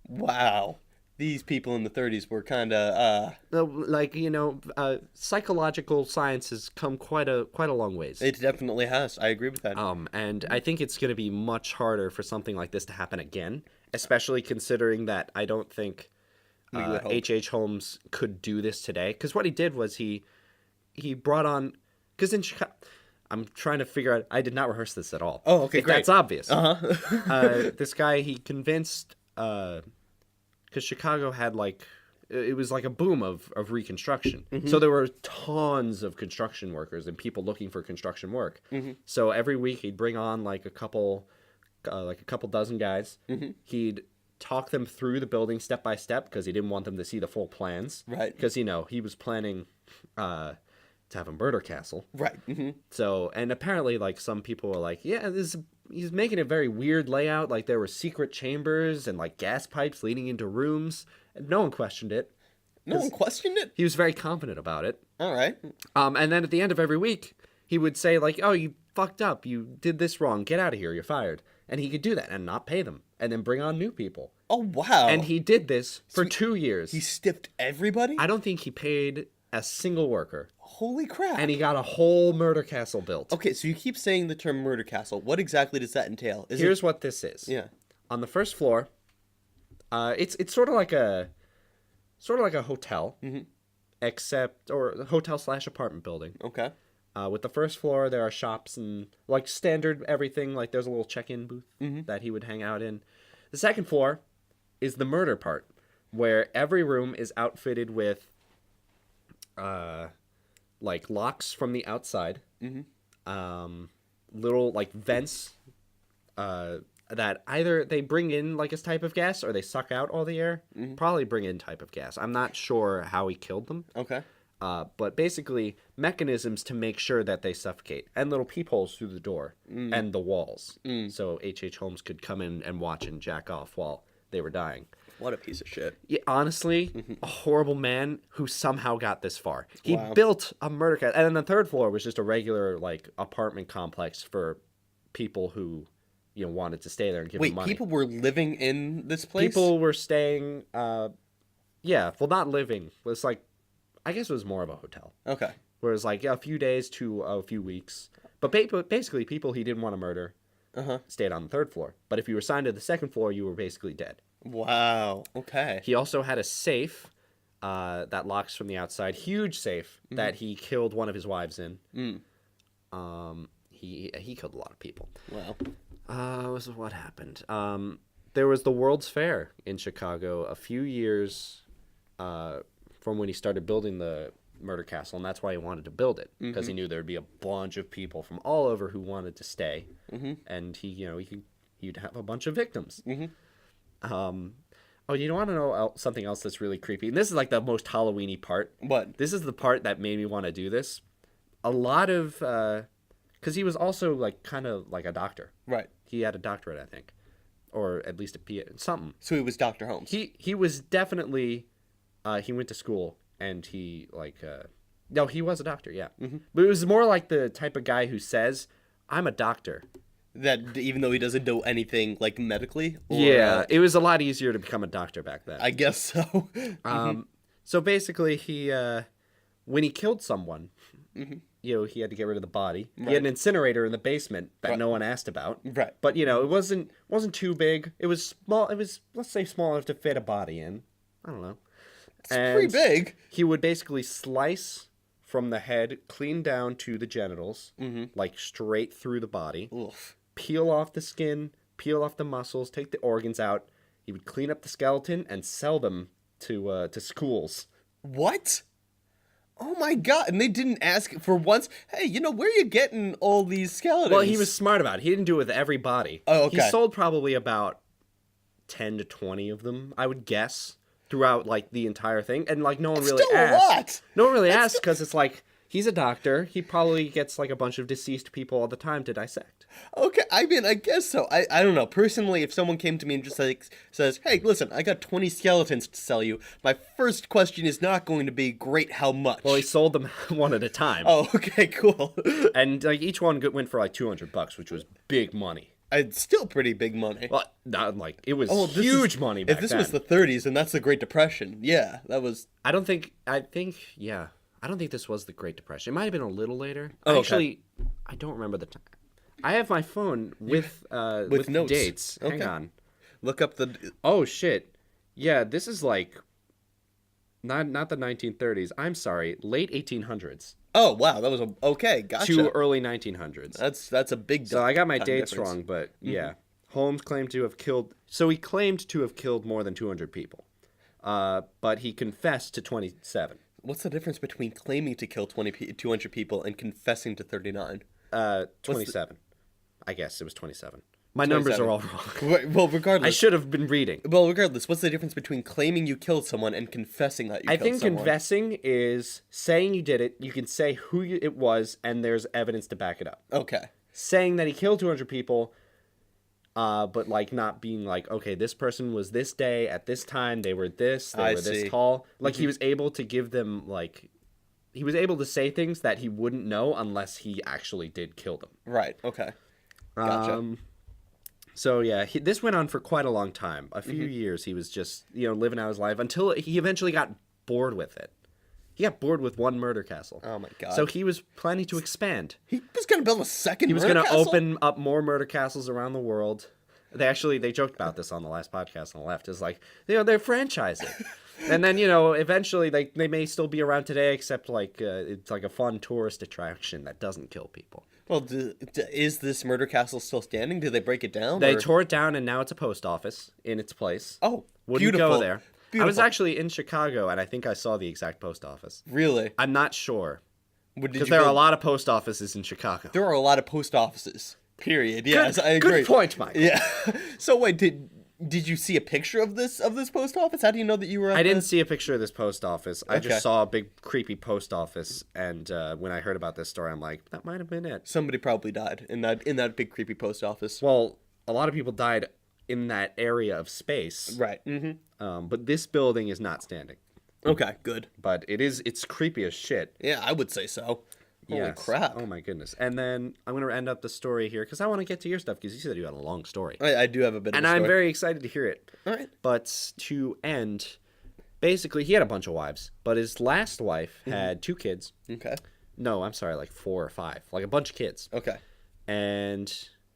Wow. These people in the 30s were kind of, Like, psychological science has come quite a long ways. it definitely has. I agree with that. And I think it's going to be much harder for something like this to happen again, especially considering that I don't think We would hope. H.H. Holmes could do this today. Because what he did was he brought on... Because in Chicago... I'm trying to figure out... I did not rehearse this at all. Oh, okay, if great. That's obvious. Uh-huh. This guy, he convinced... Because Chicago had like... It was like a boom of Reconstruction. So there were tons of construction workers and people looking for construction work. So every week he'd bring on like a couple dozen guys. He'd talk them through the building step by step because he didn't want them to see the full plans. Right. Because, he was planning to have a murder castle. Right. So, and apparently, like, some people were like, yeah, he's making a very weird layout. Like, there were secret chambers and, like, gas pipes leading into rooms. And no one questioned it. No one questioned it? He was very confident about it. All right. And then at the end of every week, he would say, like, oh, you fucked up. You did this wrong. Get out of here. You're fired. And he could do that and not pay them. And then bring on new people. Oh, wow. And he did this for 2 years. He stiffed everybody? I don't think he paid a single worker. Holy crap. And he got a whole murder castle built. Okay, so you keep saying the term murder castle. What exactly does that entail? Here's what this is. Yeah. On the first floor, it's sort of like a hotel, except or a hotel / apartment building. Okay. With the first floor, there are shops and like standard everything. Like there's a little check-in booth that he would hang out in. The second floor is the murder part, where every room is outfitted with like locks from the outside, little like vents that either they bring in like a type of gas or they suck out all the air. Probably bring in type of gas. I'm not sure how he killed them. Okay. But basically mechanisms to make sure that they suffocate, and little peepholes through the door and the walls, so H.H. Holmes could come in and watch and jack off while they were dying. What a piece of shit. Yeah, honestly, a horrible man who somehow got this far. He Wow. built a murder castle, and then the third floor was just a regular like apartment complex for people who, wanted to stay there and give them Wait, money. people were living in this place? People were staying. Yeah, well, not living. It was like, I guess it was more of a hotel. Okay. Whereas like a few days to a few weeks. But basically, people he didn't want to murder stayed on the third floor. But if you were assigned to the second floor, you were basically dead. Wow. Okay. He also had a safe that locks from the outside. Huge safe that he killed one of his wives in. He killed a lot of people. Wow. This is what happened. There was the World's Fair in Chicago a few years from when he started building the murder castle, and that's why he wanted to build it, because he knew there'd be a bunch of people from all over who wanted to stay, and he'd have a bunch of victims. Oh, you want to know something else that's really creepy? And this is like the most Halloween-y part. What? This is the part that made me want to do this. A lot of, because he was also like kind of like a doctor. Right. He had a doctorate, I think, or at least something. So he was Dr. Holmes. He was definitely, he went to school and he like, no, he was a doctor, yeah. But it was more like the type of guy who says, "I'm a doctor." That even though he doesn't know anything like medically? Or, Yeah, it was a lot easier to become a doctor back then. I guess so. So basically, he when he killed someone, he had to get rid of the body. He had an incinerator in the basement that no one asked about. Right. But it wasn't too big. It was small. It was, let's say, small enough to fit a body in. I don't know. It's pretty big. He would basically slice from the head clean down to the genitals, like straight through the body. Oof. Peel off the skin, peel off the muscles, take the organs out. He would clean up the skeleton and sell them to schools. What? Oh my god! And they didn't ask for once. Hey, where are you getting all these skeletons? Well, he was smart about it. He didn't do it with every body. Oh, okay. He sold probably about 10 to 20 of them, I would guess, throughout like the entire thing. And like no one really still asked. A lot. No one really asked because it's like he's a doctor. He probably gets like a bunch of deceased people all the time to dissect. Okay, I mean, I guess so. I don't know. Personally, if someone came to me and just like says, "Hey, listen, I got 20 skeletons to sell you," my first question is not going to be, "Great, how much?" Well, he sold them one at a time. Oh, okay, cool. And like each one went for like $200, which was big money. It's still pretty big money. Well, not like it was this huge is- money back If this then. was the 30s, then that's the Great Depression. Yeah, that was. I don't think this was the Great Depression. It might have been a little later. Oh, okay. Actually, I don't remember the time. I have my phone with notes. dates. Okay. Hang on. Look up the. Oh shit. Yeah, this is like not the 1930s. I'm sorry, late 1800s Oh wow, that was okay. Gotcha. to early 1900s. That's a big. So I got my time dates difference. wrong, but yeah. Holmes claimed to have killed. So he claimed to have killed more than 200 people, but he confessed to 27. What's the difference between claiming to kill 200 people and confessing to 39? 27. I guess it was 27. My numbers are all wrong. Right, well, regardless. I should have been reading. Well, regardless, what's the difference between claiming you killed someone and confessing that you I killed think someone? confessing is saying you did it. You can say who it was, and there's evidence to back it up. Okay. Saying that he killed 200 people, but like not being like, okay, this person was this day at this time. They were this. They I were this see. tall. Like he was able to give them like, he was able to say things that he wouldn't know unless he actually did kill them. Right. Okay. Gotcha. So yeah, this went on for quite a long time. A few years he was just, living out his life until he eventually got bored with it. He got bored with one murder castle. Oh my god. So he was planning to expand. He was gonna build a second. He was going to open up more murder castles around the world. They joked about this on the last podcast on the left. Is like, they're franchising. And then, eventually they may still be around today, except like it's like a fun tourist attraction that doesn't kill people. Well, is this murder castle still standing? Did they break it down? They or- tore it down, and now it's a post office in its place. Oh, Wouldn't beautiful. go there. I was Beautiful. actually in Chicago, and I think I saw the exact post office. Really? I'm not sure, Did because you there go- are a lot of post offices in Chicago. There are a lot of post offices. Period. Yes, I agree. Good point, Mike. Yeah. So wait, Did you see a picture of this post office? How do you know that you were at I didn't see a picture of this post office. I Okay. just saw a big creepy post office, and when I heard about this story, I'm like, that might have been it. Somebody probably died in that big creepy post office. Well, a lot of people died in that area of space. Right. Mm-hmm. But this building is not standing. Okay, good. But it's creepy as shit. Yeah, I would say so. Holy Yes. crap. Oh my goodness. And then I'm going to end up the story here because I want to get to your stuff because you said you had a long story. I do have a bit of And a story. I'm very excited to hear it. All right. But to end, basically, he had a bunch of wives, but his last wife had 2 kids. Okay. No, I'm sorry, like 4 or 5. Like a bunch of kids. Okay. And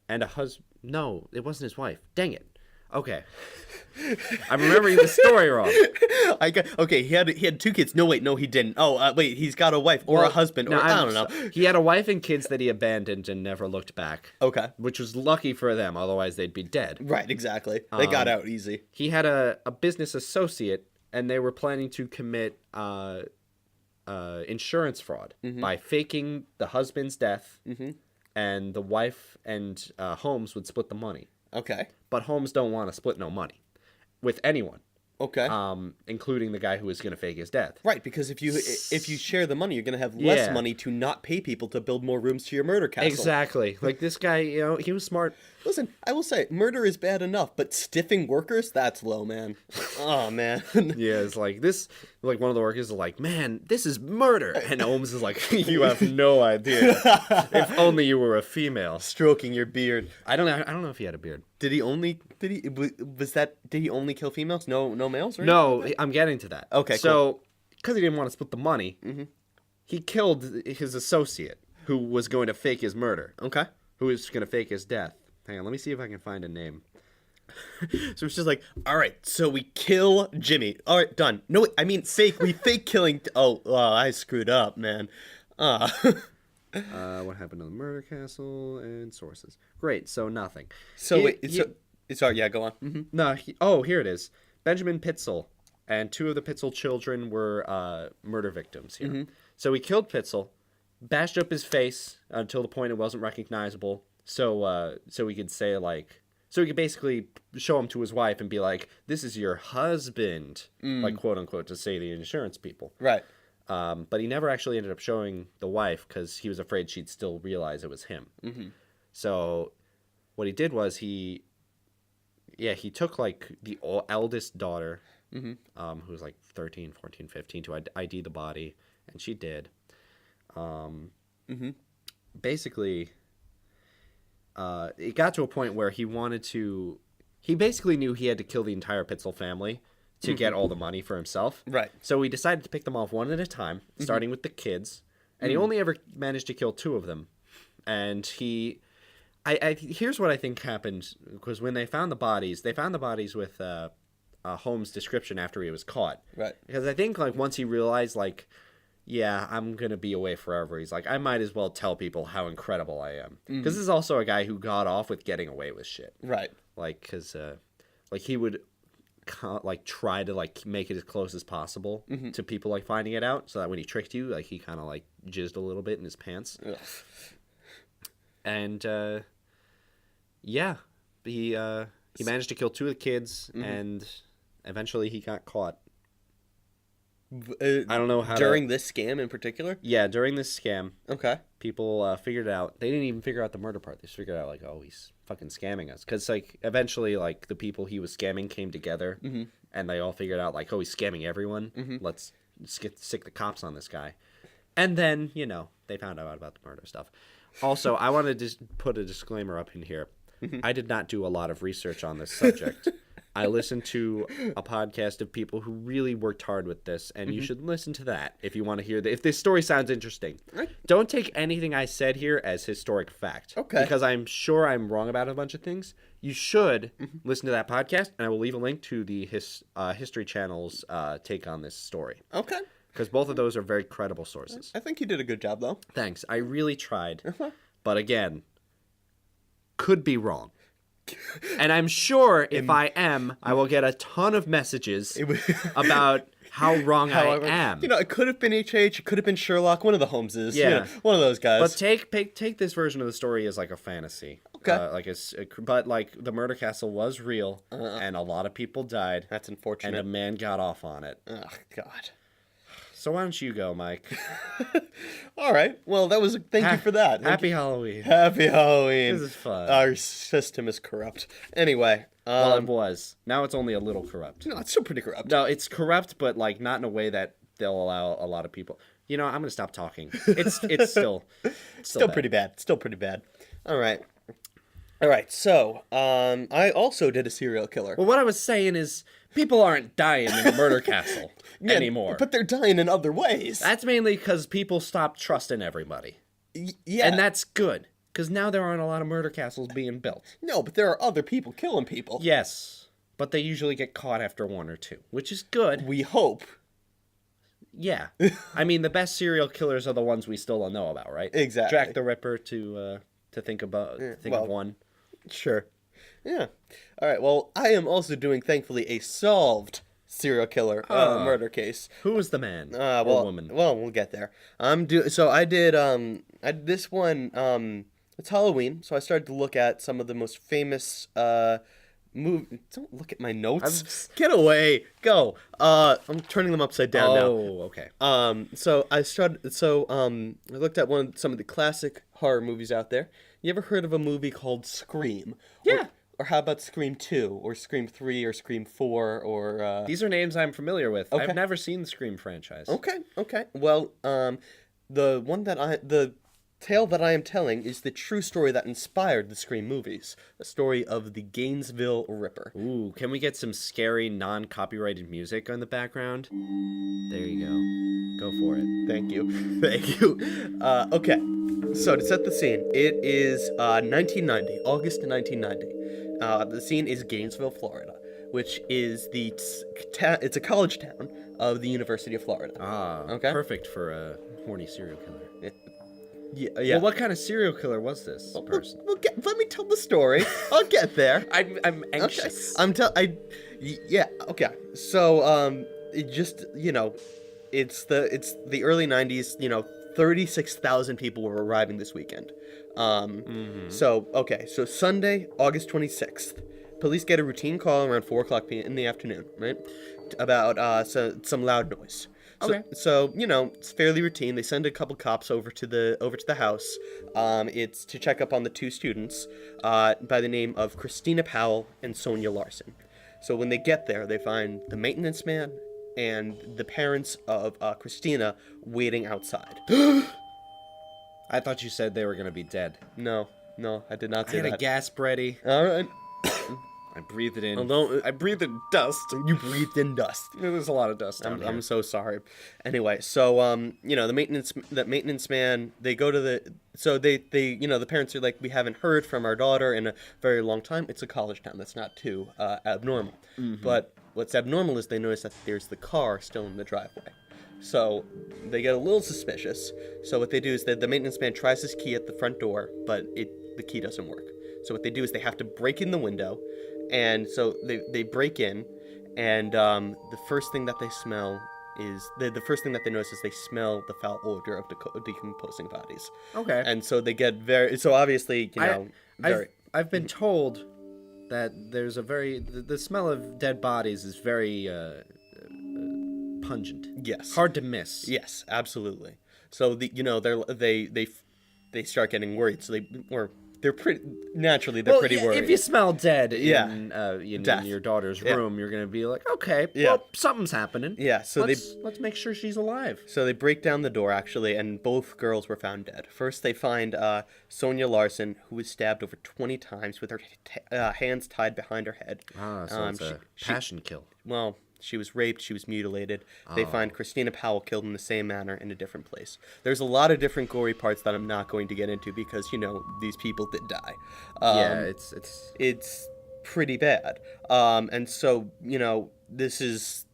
a husband. No, it wasn't his wife. Dang it. Okay. I'm remembering the story wrong. Okay, he had 2 kids. No, wait, no, he didn't. Oh, wait, he's got a wife or a husband, or I don't know. He had a wife and kids that he abandoned and never looked back. Okay. Which was lucky for them, otherwise they'd be dead. Right, exactly. They got out easy. He had a business associate, and they were planning to commit insurance fraud by faking the husband's death, and the wife and Holmes would split the money. Okay. But Holmes don't want to split no money with anyone, Okay. including the guy who was going to fake his death. Right, because if you share the money, you're gonna have less Yeah. money to not pay people to build more rooms to your murder castle. Exactly. Like this guy, he was smart. Listen, I will say, murder is bad enough, but stiffing workers—that's low, man. Oh man. Yeah, it's like this. Like one of the workers is like, "Man, this is murder," and Holmes is like, "You have no idea. If only you were a female." Stroking your beard. I don't know if he had a beard. Did he only kill females? No males? Or No, I'm getting to that. Okay, So, because he didn't want to split the money, he killed his associate who was going to fake his murder, Okay. who was going to fake his death. Hang on, let me see if I can find a name. So it's just like, all right, so we kill Jimmy. All right, done. No, I mean fake. We fake killing. Oh, I screwed up, man. What happened to the murder castle and sources? Great, so nothing. So sorry. Yeah, go on. No, here it is. Benjamin Pitzel and 2 of the Pitzel children were murder victims here. So he killed Pitzel, bashed up his face until the point it wasn't recognizable. So he could say so he could basically show him to his wife and be like, "This is your husband," like quote unquote, to say the insurance people. Right. But he never actually ended up showing the wife because he was afraid she'd still realize it was him. So what he did was he took like the eldest daughter, who was like 13, 14, 15, to ID the body, and she did. Basically, it got to a point where he basically knew he had to kill the entire Pitzel family to get all the money for himself. Right. So he decided to pick them off one at a time, starting with the kids, and he only ever managed to kill 2 of them. And here's what I think happened, because when they found the bodies with Holmes' description after he was caught. Right. Because I think like once he realized like, yeah, I'm gonna be away forever, he's like, I might as well tell people how incredible I am. Because this is also a guy who got off with getting away with shit. Right. Like, because like he would like try to like make it as close as possible to people like finding it out, so that when he tricked you, like he kind of like jizzed a little bit in his pants. Ugh. And yeah, he managed to kill 2 of the kids, and eventually he got caught. I don't know how during this scam in particular. Yeah, during this scam, Okay. people figured out. They didn't even figure out the murder part. They just figured out like, oh, he's fucking scamming us. Because like eventually, like the people he was scamming came together, and they all figured out like, oh, he's scamming everyone. Let's stick the cops on this guy. And then they found out about the murder stuff. Also, I want to just put a disclaimer up in here. I did not do a lot of research on this subject. I listened to a podcast of people who really worked hard with this, and you should listen to that if you want to hear if this story sounds interesting. Don't take anything I said here as historic fact. Okay. Because I'm sure I'm wrong about a bunch of things. You should listen to that podcast, and I will leave a link to the History Channel's take on this story. Okay. Because both of those are very credible sources. I think you did a good job, though. Thanks. I really tried. But again, could be wrong. And I'm sure if I am, I will get a ton of messages about how wrong I am. It could have been H.H., it could have been Sherlock, one of the Holmeses. Yeah. One of those guys. But take this version of the story as like a fantasy. Okay. But like the murder castle was real, and a lot of people died. That's And unfortunate. a man got off on it. Oh, God. So why don't you go, Mike? All right. Well, that was. Thank you for that. Thank Happy you. Halloween. Happy Halloween. This is fun. Our system is corrupt. Anyway. Well, it was. Now it's only a little corrupt. No, it's still pretty corrupt. No, it's corrupt, but like not in a way that they'll allow a lot of people. You know, I'm gonna stop talking. It's still Still bad. pretty bad. Still pretty bad. All right. So, I also did a serial killer. Well, what I was saying is people aren't dying in the murder castle Yeah, anymore. But they're dying in other ways. That's mainly because people stopped trusting everybody. Yeah. And that's good, because now there aren't a lot of murder castles being built. No, but there are other people killing people. Yes, but they usually get caught after one or two, which is good. We hope. Yeah. I mean, the best serial killers are the ones we still don't know about, right? Exactly. Jack the Ripper to think of one. Sure. Yeah. All right. Well, I am also doing, thankfully, a solved serial killer murder case. Who was the man Well, or woman? Well, we'll get there. So I did this one. It's Halloween, so I started to look at some of the most famous Don't look at my notes. Get away. Go. I'm turning them upside down now. Oh, okay. So I looked at some of the classic horror movies out there. You ever heard of a movie called Scream? Yeah. Or how about Scream 2 or Scream 3 or Scream 4 or These are names I'm familiar with. Okay. I've never seen the Scream franchise. Okay. Well, the tale that I am telling is the true story that inspired the Scream movies. The story of the Gainesville Ripper. Ooh, can we get some scary non-copyrighted music in the background? There you go. Go for it. Thank you. Thank you. Okay. So to set the scene, it is 1990, August 1990. The scene is Gainesville, Florida, which is it's a college town of the University of Florida. Ah, Okay. Perfect for a horny serial killer. Yeah. Well, what kind of serial killer was this person? Let me tell the story. I'll get there. I'm anxious. Yeah. Okay. So it just it's the early 90s. 36,000 people were arriving this weekend. So Sunday, August 26th, police get a routine call around 4:00 p.m. in the afternoon, right? About some loud noise. Okay. So it's fairly routine. They send a couple cops over to the house. It's to check up on the two students by the name of Christina Powell and Sonia Larson. So when they get there, they find the maintenance man and the parents of Christina waiting outside. I thought you said they were gonna be dead. No, I did not I say had that. a gasp ready. All right. I breathed it in. I breathed in dust. You breathed in dust. There's a lot of dust down here. I'm so sorry. Anyway, so the maintenance man, they go to the parents are like, we haven't heard from our daughter in a very long time. It's a college town. That's not too abnormal. Mm-hmm. But what's abnormal is they notice that there's the car still in the driveway. So they get a little suspicious. So what they do is that the maintenance man tries his key at the front door, but the key doesn't work. So what they do is they have to break in the window. And so they break in, and the first thing that they smell is the first thing that they notice is they smell the foul odor of decomposing bodies. Okay. And so they get obviously I've been told that there's the smell of dead bodies is very pungent. Yes. Hard to miss. Yes, absolutely. So they start getting worried. So they're pretty pretty worried. If you smell dead in your daughter's room, you're gonna be like, okay, Yeah. well, something's happening. Yeah, so let's make sure she's alive. So they break down the door, actually, and both girls were found dead. First, they find Sonia Larson, who was stabbed over 20 times with her hands tied behind her head. So it's a passion kill. Well, she was raped, she was mutilated. They find Christina Powell killed in the same manner in a different place. There's a lot of different gory parts that I'm not going to get into because, these people did die. It's pretty bad. And so, this is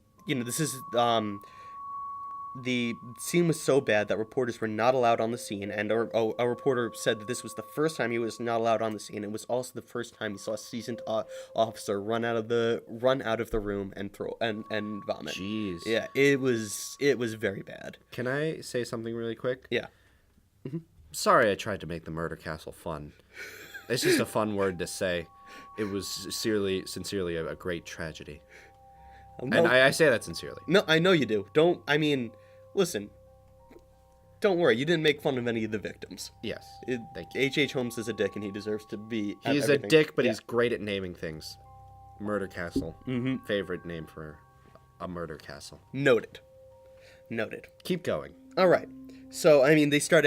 the scene was so bad that reporters were not allowed on the scene, and a reporter said that this was the first time he was not allowed on the scene. It was also the first time he saw a seasoned officer run out of the room and throw and vomit. Jeez. Yeah, it was very bad. Can I say something really quick? Yeah. Sorry I tried to make the murder castle fun. It's just a fun word to say. It was sincerely a great tragedy. No, And I say that sincerely. no, I know you do. Listen. Don't worry, you didn't make fun of any of the victims. Yes. Thank you. H.H. Holmes is a dick, and he deserves to be. at He's a everything. dick, but Yeah. he's great at naming things. Murder Castle. Mm-hmm. Favorite name for a murder castle. Noted. Keep going. All right. So they start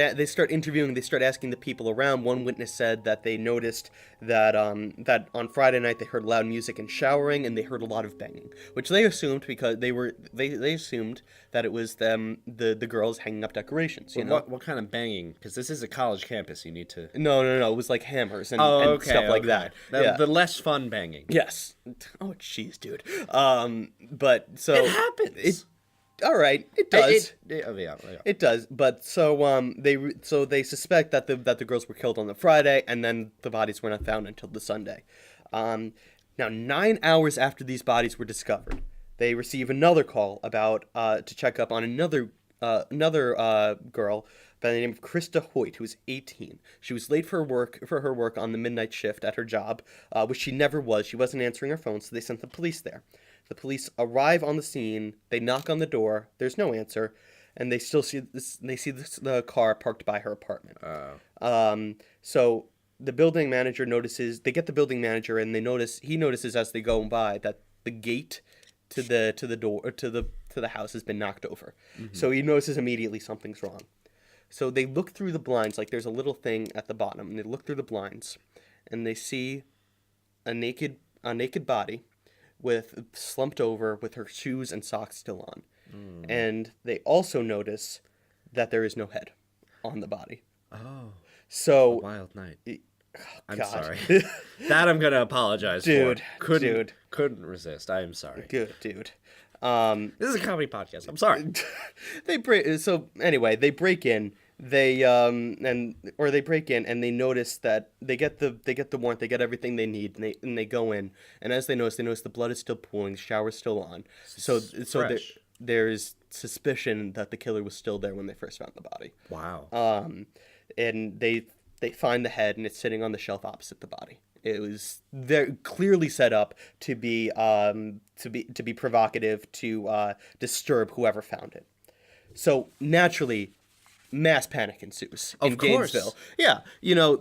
interviewing. They start asking the people around. One witness said that they noticed that that on Friday night they heard loud music and showering, and they heard a lot of banging, which they assumed because they assumed that it was the girls hanging up decorations. You know What kind of banging? Because this is a college campus. You need to. No. It was like hammers and stuff like that. The less fun banging. Yes. Oh, jeez, dude. But so It happens. All right, it does. Yeah. It does, but they suspect that the girls were killed on the Friday, and then the bodies were not found until the Sunday. Now, 9 hours after these bodies were discovered, they receive another call about to check up on another girl by the name of Krista Hoyt, who was 18. She was late for her work on the midnight shift at her job, which she never was. She wasn't answering her phone, so they sent the police there. The police arrive on the scene. They knock on the door. There's no answer, and they still see this. They see the car parked by her apartment. So the building manager notices. They get the building manager, and he notices as they go by that the gate to the door to the house has been knocked over. Mm-hmm. So he notices immediately something's wrong. So they look through the blinds, like there's a little thing at the bottom, and they look through the blinds, and they see a naked body, with slumped over with her shoes and socks still on. And they also notice that there is no head on the body. Oh. So Wild night. I'm God. sorry. That I'm gonna apologize Dude, for. dude. Couldn't resist. I am sorry. Good, dude. This is a comedy podcast. I'm sorry. They break in. They break in and they notice that they get the warrant, they get everything they need, and they go in, and as they notice the blood is still pooling, the shower's still on. So there's suspicion that the killer was still there when they first found the body. Wow. And they find the head, and it's sitting on the shelf opposite the body. It was very clearly set up to be provocative, to disturb whoever found it. So naturally, mass panic ensues in Gainesville. Yeah,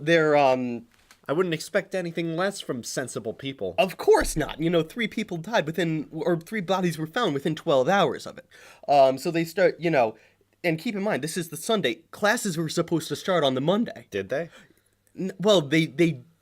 they're I wouldn't expect anything less from sensible people. Of course not. 3 people died 3 bodies were found within 12 hours of it. So they start, and keep in mind, this is the Sunday. Classes were supposed to start on the Monday. Did they? Well, they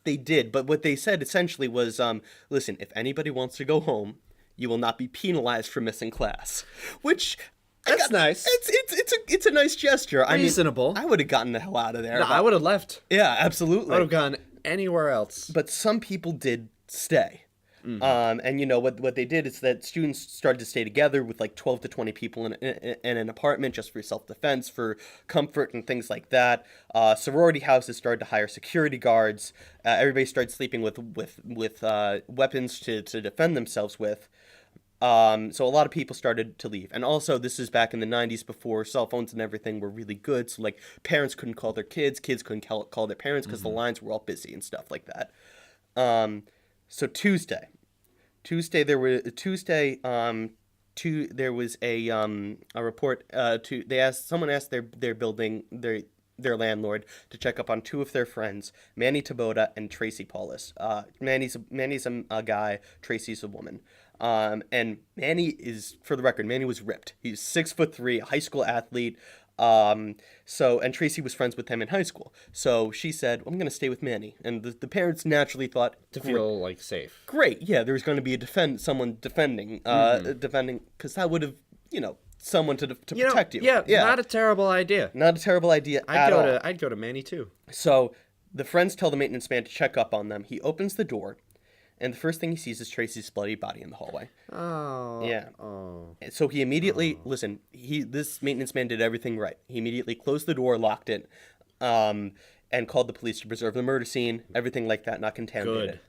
did, but what they said essentially was, listen, if anybody wants to go home, you will not be penalized for missing class, which. That's nice. It's a nice gesture. Reasonable. I would have gotten the hell out of there. No, I would have left. Yeah, absolutely. I would have gone anywhere else. But some people did stay. Mm-hmm. And what they did is that students started to stay together with like 12 to 20 people in an apartment just for self-defense, for comfort and things like that. Sorority houses started to hire security guards. Everybody started sleeping with weapons to defend themselves with. So a lot of people started to leave. And also, this is back in the 90s before cell phones and everything were really good. So, like, parents couldn't call their kids couldn't call their parents because the lines were all busy and stuff like that. So Tuesday, there was a report, someone asked their building, their landlord to check up on 2 of their friends, Manny Taboda and Tracy Paulus. Manny's a guy, Tracy's a woman. And Manny for the record, Manny was ripped. He's 6'3", a high school athlete. And Tracy was friends with him in high school. So she said, I'm going to stay with Manny. And the parents naturally thought, to feel like safe. Great. Yeah. There's going to be someone defending, because that would have, someone to protect you. Yeah. Not a terrible idea. Not a terrible idea at all. I'd go to Manny too. So the friends tell the maintenance man to check up on them. He opens the door, and the first thing he sees is Tracy's bloody body in the hallway. Oh. Yeah. Oh. So he immediately, this maintenance man did everything right. He immediately closed the door, locked it, and called the police to preserve the murder scene, everything like that, not contaminated. Good.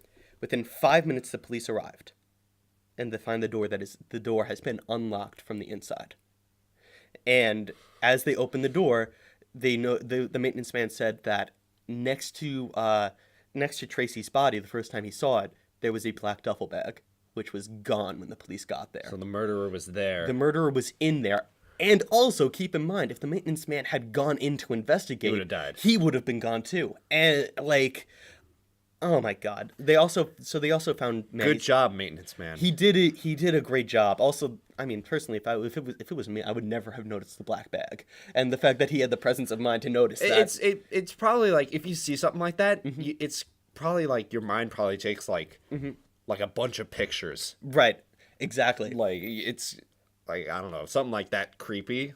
Within 5 minutes, the police arrived, and they find the door has been unlocked from the inside. And as they open the door, they know the maintenance man said that next to next to Tracy's body, the first time he saw it, there was a black duffel bag, which was gone when the police got there. So the murderer was there. The murderer was in there. And also, keep in mind, if the maintenance man had gone in to investigate, He would have died. He would have been gone too. And like, oh my God! They also found Good Maddie's. job, maintenance man. He did it. He did a great job. Also, I mean, personally, if it was me, I would never have noticed the black bag. And the fact that he had the presence of mind to notice that. It's probably like if you see something like that, it's probably like your mind probably takes like like a bunch of pictures. Right. Exactly. Like it's like I don't know, something like that creepy.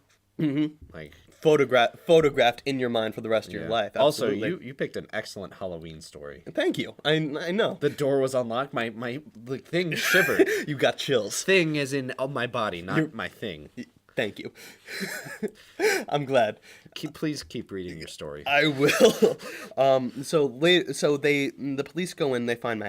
Like Photographed in your mind for the rest of your life. Also, Absolutely. you picked an excellent Halloween story. Thank you. I know. The door was unlocked. My the thing shivered. You got chills. Thing is in my body, not my thing. Thank you. I'm glad. Please keep reading your story. I will. The police go in. They find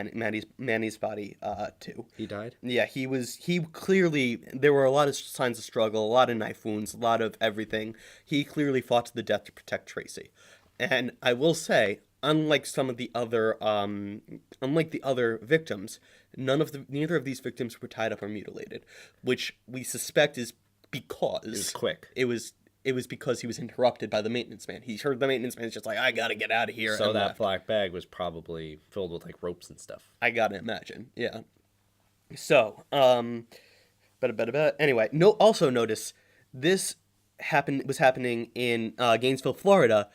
Manny's body too. He died? Yeah, he clearly, there were a lot of signs of struggle, a lot of knife wounds, a lot of everything. He clearly fought to the death to protect Tracy. And I will say, unlike the other victims, neither of these victims were tied up or mutilated, which we suspect is because It was quick. It was because he was interrupted by the maintenance man. He heard the maintenance man just like, I gotta get out of here. So and that left. black bag was probably filled with like ropes and stuff. I gotta imagine, yeah. So, anyway, also notice this was happening in Gainesville, Florida.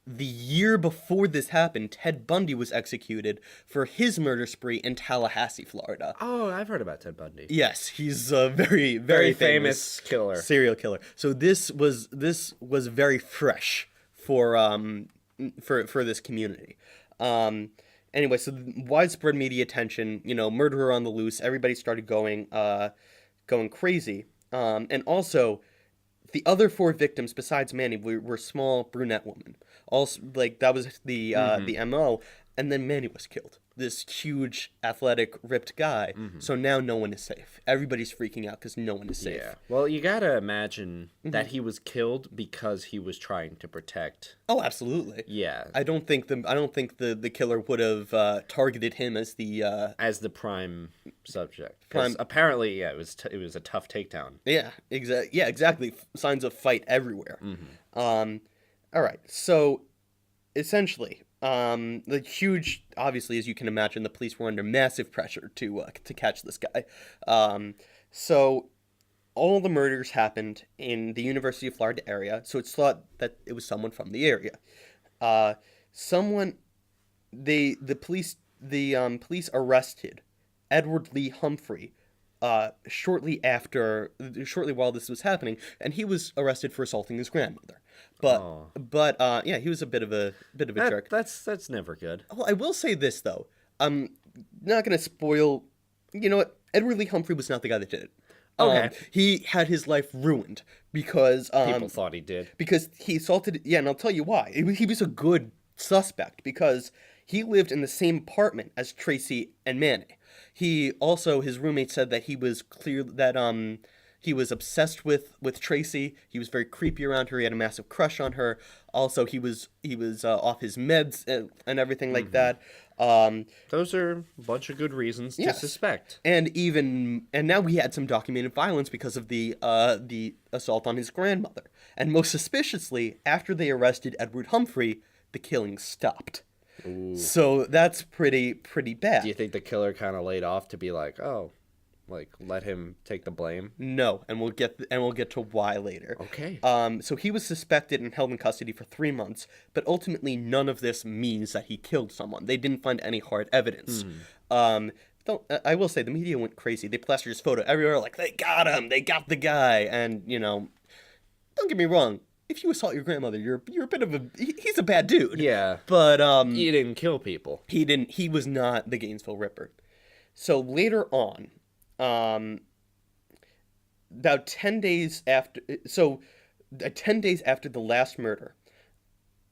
The year before this happened, Ted Bundy was executed for his murder spree in Tallahassee, Florida. Oh, I've heard about Ted Bundy. Yes, he's a very famous killer. Serial killer. So this was very fresh for this community. Anyway, so widespread media attention, murderer on the loose, everybody started going crazy. And also the other 4 victims besides Manny were small brunette women. Also, like that was the MO, and then Manny was killed. This huge, athletic, ripped guy. So now no one is safe. Everybody's freaking out because no one is safe. Yeah. Well, you gotta imagine that he was killed because he was trying to protect. Oh, absolutely. Yeah. I don't think the killer would have targeted him as the prime subject. 'Cause apparently, yeah, it was a tough takedown. Yeah, exactly. Signs of fight everywhere. All right, so essentially, the huge, obviously, as you can imagine, the police were under massive pressure to catch this guy. So all the murders happened in the University of Florida area, so it's thought that it was someone from the area. The police arrested Edward Lee Humphrey shortly while this was happening, and he was arrested for assaulting his grandmother. But yeah, he was a bit of a jerk. That's never good. Well, I will say this though. I'm not gonna spoil. You know what? Edward Lee Humphrey was not the guy that did it. Okay. He had his life ruined because People thought he did. because he assaulted. Yeah, and I'll tell you why. He was a good suspect because he lived in the same apartment as Tracy and Manny. His roommate said that he was he was obsessed with Tracy. He was very creepy around her. He had a massive crush on her. Also, he was off his meds and everything like that. Those are a bunch of good reasons to suspect. And now he had some documented violence because of the assault on his grandmother. And most suspiciously, after they arrested Edward Humphrey, the killing stopped. Ooh. So that's pretty bad. Do you think the killer kind of laid off to be like, oh, like let him take the blame? No, and we'll get to why later. Okay. So he was suspected and held in custody for 3 months, but ultimately none of this means that he killed someone. They didn't find any hard evidence. I will say the media went crazy. They plastered his photo everywhere, like they got him, they got the guy, and don't get me wrong. If you assault your grandmother, you're a bit of he's a bad dude. Yeah. But He didn't kill people. he was not the Gainesville Ripper. So later on, about 10 days after the last murder,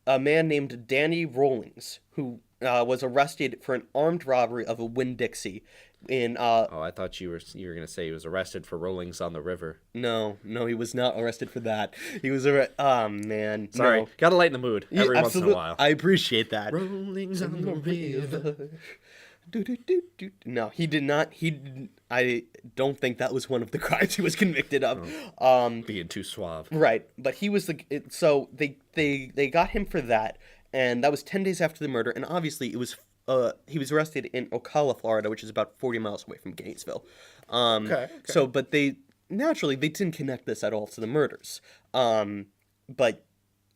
a man named Danny Rawlings, who was arrested for an armed robbery of a Winn-Dixie in Oh, I thought you were gonna say he was arrested for rollings on the river. No, he was not arrested for that. He was man. Sorry, No. gotta lighten the mood every once in a while. I appreciate that. Rollings on the river. No, he did not. I don't think that was one of the crimes he was convicted of. Being too suave. Right, but he was so they got him for that, and that was 10 days after the murder, and obviously it was he was arrested in Ocala, Florida, which is about 40 miles away from Gainesville. Okay. So, but they didn't connect this at all to the murders. But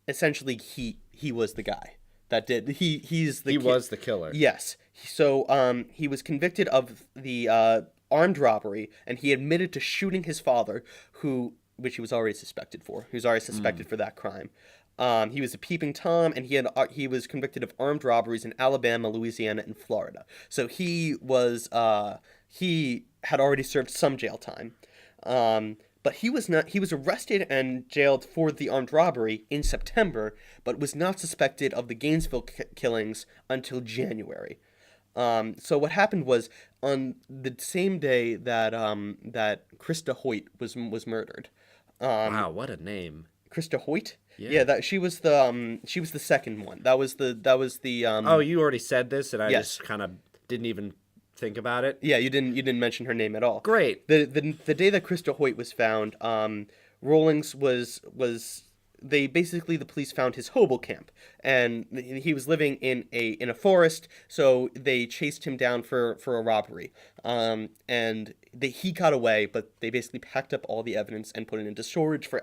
essentially, he was the guy that did. He was the killer. Yes. So, he was convicted of the armed robbery, and he admitted to shooting his father, which he was already suspected for. He was already suspected for that crime. He was a peeping Tom, and he was convicted of armed robberies in Alabama, Louisiana, and Florida. So he had already served some jail time. But he was arrested and jailed for the armed robbery in September, but was not suspected of the Gainesville killings until January. So what happened was, on the same day that Krista Hoyt was murdered. Wow, what a name. Krista Hoyt? Yeah, that she was the second one. That was the Oh, you already said this, and I Yes. just kind of didn't even think about it. Yeah, you didn't mention her name at all. Great. The day that Krista Hoyt was found, Rawlings was the police found his hobo camp, and he was living in a forest, so they chased him down for a robbery. And he got away, but they basically packed up all the evidence and put it into storage for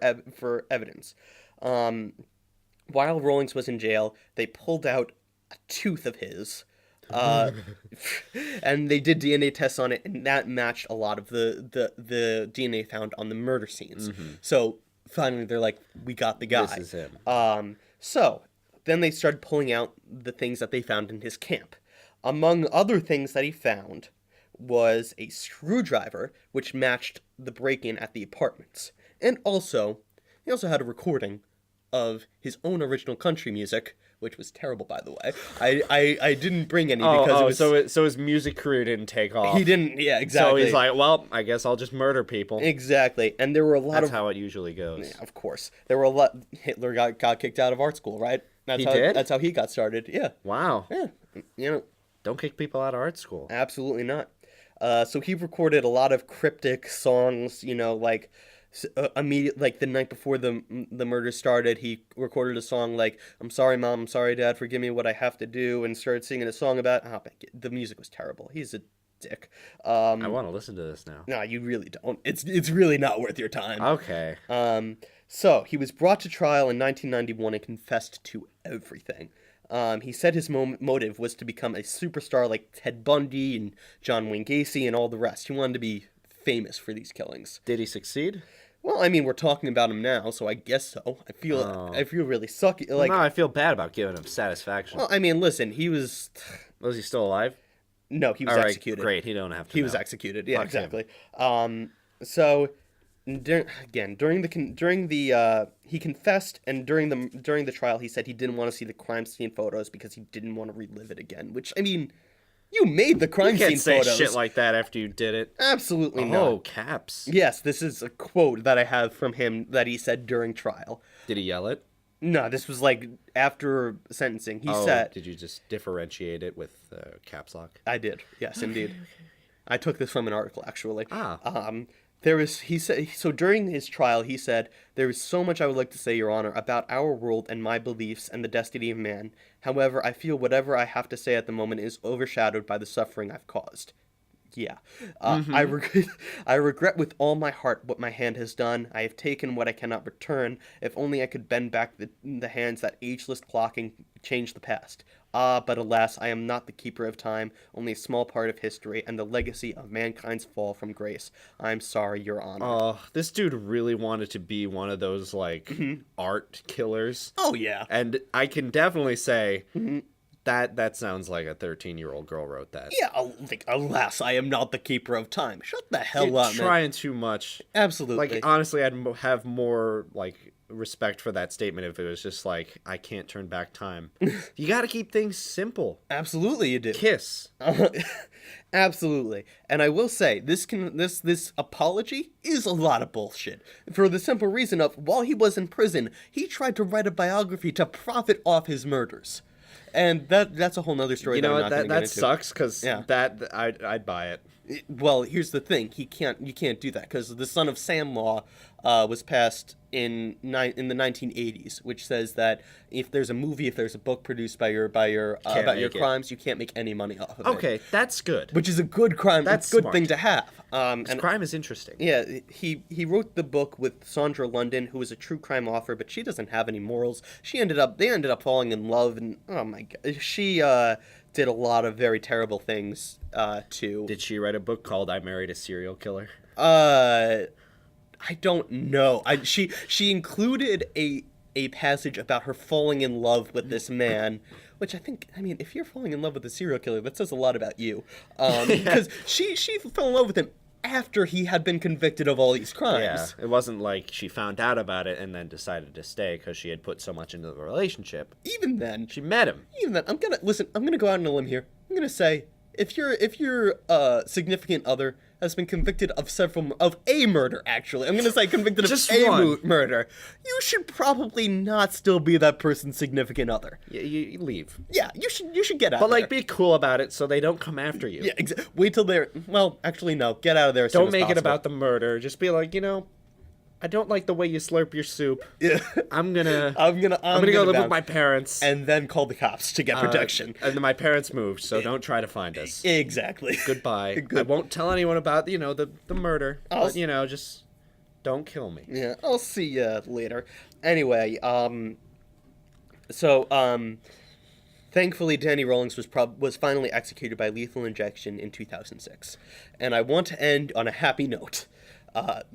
evidence. While Rawlings was in jail, they pulled out a tooth of his. And they did DNA tests on it, and that matched a lot of the DNA found on the murder scenes. So finally, they're like, "We got the guy." This is him. So then they started pulling out the things that they found in his camp. Among other things that he found was a screwdriver, which matched the break-in at the apartments, and he also had a recording of his own original country music, which was terrible, by the way. I didn't bring any because it was... so his music career didn't take off. He didn't, yeah, exactly. So he's like, well, I guess I'll just murder people. Exactly, and there were a lot That's how it usually goes. Yeah, of course. There were a lot... Hitler got kicked out of art school, right? He did? That's how he got started, yeah. Wow. Yeah, Don't kick people out of art school. absolutely not. So he recorded a lot of cryptic songs, like... immediately, like the night before the murder started, he recorded a song like "I'm sorry, Mom, I'm sorry, Dad, forgive me what I have to do," and started singing a song about. The music was terrible. He's a dick. I want to listen to this now. No, you really don't. It's really not worth your time. Okay. So he was brought to trial in 1991 and confessed to everything. He said his motive was to become a superstar like Ted Bundy and John Wayne Gacy and all the rest. He wanted to be famous for these killings. Did he succeed? Well, I mean, we're talking about him now, so I guess so. I feel really sucky. Like, no, I feel bad about giving him satisfaction. well, I mean, listen, he was. Was he still alive? No, he was executed. Great, he don't have to. He was executed. Yeah, exactly. So, during the he confessed, and during the trial, he said he didn't want to see the crime scene photos because he didn't want to relive it again. Which, I mean. You made the crime scene photos. You can't say shit like that after you did it. Absolutely not. Oh, caps. Yes, this is a quote that I have from him that he said during trial. Did he yell it? No, this was like after sentencing. He said... Did you just differentiate it with caps lock? I did. Yes, indeed. Okay. I took this from an article, actually. He said, so during his trial, he said, "There is so much I would like to say, Your Honor, about our world and my beliefs and the destiny of man. However, I feel whatever I have to say at the moment is overshadowed by the suffering I've caused." Yeah. I regret with all my heart what my hand has done. I have taken what I cannot return. If only I could bend back the hands that ageless clock and change the past. But alas, I am not the keeper of time, only a small part of history, and the legacy of mankind's fall from grace. I'm sorry, Your Honor. Oh, this dude really wanted to be one of those, art killers. Oh, yeah. And I can definitely say that sounds like a 13-year-old girl wrote that. Yeah, alas, I am not the keeper of time. Shut the hell up, man. Trying too much. Absolutely. Honestly, I'd have more, respect for that statement if it was just like, I can't turn back time. You got to keep things simple. Absolutely, you do. Kiss. Absolutely. And I will say, this apology is a lot of bullshit. For the simple reason of, while he was in prison, he tried to write a biography to profit off his murders. And that's a whole nother story. You know what? That into. sucks because Yeah. I'd buy it. Well, here's the thing: you can't do that because the Son of Sam law was passed in the 1980s, which says that if there's a book produced about your crimes, you can't make any money off of it. Okay, that's good. Which is a good crime. That's a good smart. thing to have. And Crime is interesting. yeah, he wrote the book with Sandra London, who was a true crime author, but she doesn't have any morals. They ended up falling in love, and oh my god, she did a lot of very terrible things too. Did she write a book called I Married a Serial Killer? I don't know. She included a passage about her falling in love with this man, which I mean, if you're falling in love with a serial killer, that says a lot about you. Because she fell in love with him after he had been convicted of all these crimes. Yeah, it wasn't like she found out about it and then decided to stay because she had put so much into the relationship. Even then, She met him. I'm gonna go out on a limb here. I'm gonna say if your significant other has been convicted of a murder, actually, I'm gonna say convicted Just of a one. murder, you should probably not still be that person's significant other. You leave. Yeah, you should get out. But of like, there. be cool about it so they don't come after you. Yeah, wait till they're. Well, actually, no. Get out of there. As soon Don't as make it possible. about the murder. Just be like, I don't like the way you slurp your soup. Yeah. I'm gonna I'm gonna go live with bounce. my parents. And then call the cops to get protection. And then my parents moved, so don't try to find us. Exactly. Goodbye. I won't tell anyone about the murder. I'll- But just don't kill me. Yeah, I'll see you later. Anyway, thankfully, Danny Rawlings was finally executed by lethal injection in 2006, and I want to end on a happy note.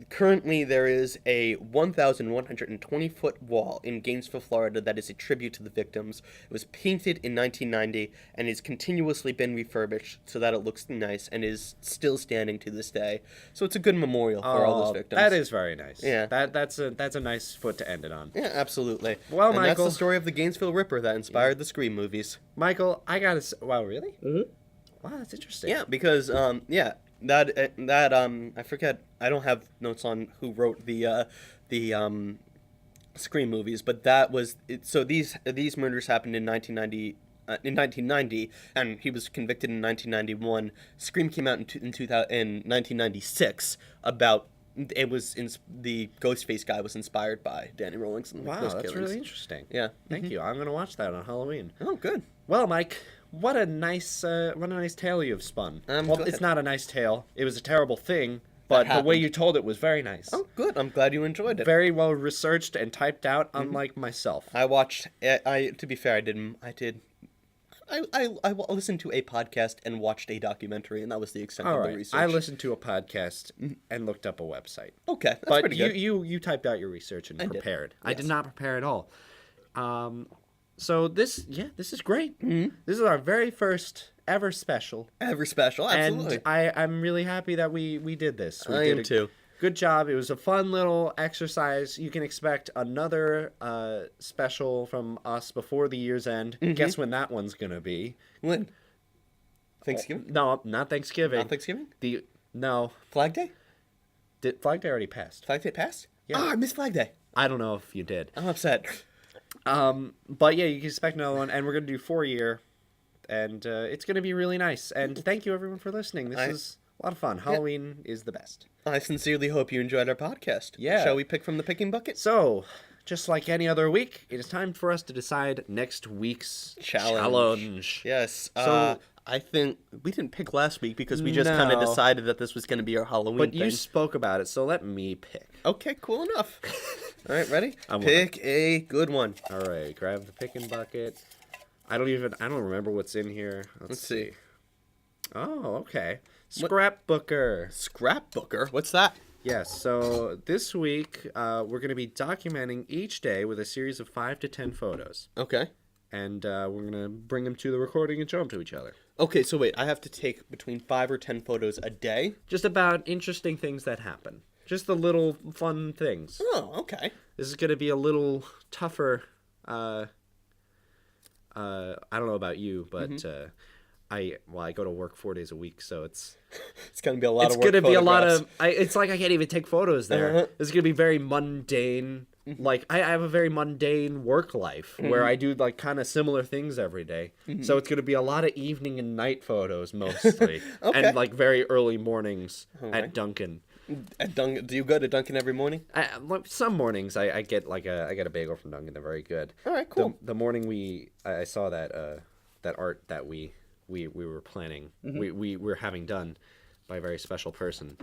Currently, there is a 1,120-foot wall in Gainesville, Florida that is a tribute to the victims. It was painted in 1990 and has continuously been refurbished so that it looks nice and is still standing to this day. So it's a good memorial for all those victims. That is very nice. Yeah. That's a nice foot to end it on. Yeah, absolutely. Well, and that's Michael- the story of the Gainesville Ripper that inspired the Scream movies. Michael, I gotta say, wow, really? Mm-hmm. Wow, that's interesting. Yeah, because I forget. I don't have notes on who wrote the Scream movies, but that was it. So these murders happened in 1990, and he was convicted in 1991. Scream came out in 1996. The Ghostface guy was inspired by Danny Rawlings and Wow, those that's killings. really interesting. Yeah. Thank you. I'm gonna watch that on Halloween. Oh, good. Well, Mike, what a nice tale you have spun. I'm well, glad. it's not a nice tale. It was a terrible thing, but the way happened. you told it was very nice. Oh, good. I'm glad you enjoyed it. Very well researched and typed out, unlike myself. I watched. To be fair, I didn't. I listened to a podcast and watched a documentary, and that was the extent All of the right, research. I listened to a podcast and looked up a website. Okay, that's But pretty good. you typed out your research and did. prepared. I did Yes. not prepare at all. So this is great. Mm-hmm. This is our very first ever special. Ever special, absolutely. And I'm really happy that we did this. We I did am a too. Good job. It was a fun little exercise. You can expect another special from us before the year's end. Mm-hmm. Guess when that one's gonna be? When? Thanksgiving? No, not Thanksgiving. Not Thanksgiving? No. Flag Day? Did Flag Day already passed? Flag Day passed? Yeah. Oh, I missed Flag Day. I don't know if you did. I'm upset. But yeah, you can expect another one, and we're gonna do 4 year, and it's gonna be really nice. And thank you everyone for listening. This is a lot of fun. Halloween is the best. I sincerely hope you enjoyed our podcast. Yeah. Shall we pick from the picking bucket? So, just like any other week, it is time for us to decide next week's challenge. Yes. So- I think we didn't pick last week because we just kind of No. decided that this was going to be our Halloween But thing. you spoke about it, so let me pick. Okay, cool enough. All right, ready? I'm Pick a good one. All right, grab the picking bucket. I don't remember what's in here. Let's see. Oh, okay. Scrapbooker. Scrapbooker? What's that? Yes, so this week we're going to be documenting each day with a series of 5 to 10 photos. Okay. And we're going to bring them to the recording and show them to each other. Okay, so wait, I have to take between 5 or 10 photos a day? Just about interesting things that happen. Just the little fun things. Oh, okay. This is going to be a little tougher. I don't know about you, but I go to work 4 days a week, so it's gonna be a lot of work. It's gonna be a lot photographs. of. It's like I can't even take photos there. It's gonna be very mundane. Like I have a very mundane work life where I do like kind of similar things every day. So it's gonna be a lot of evening and night photos mostly, and like very early mornings at Dunkin'. At Dunkin', do you go to Dunkin' every morning? Some mornings I get I get a bagel from Dunkin'. They're very good. All right, cool. The morning I saw that that art that we were planning, we were having done by a very special person,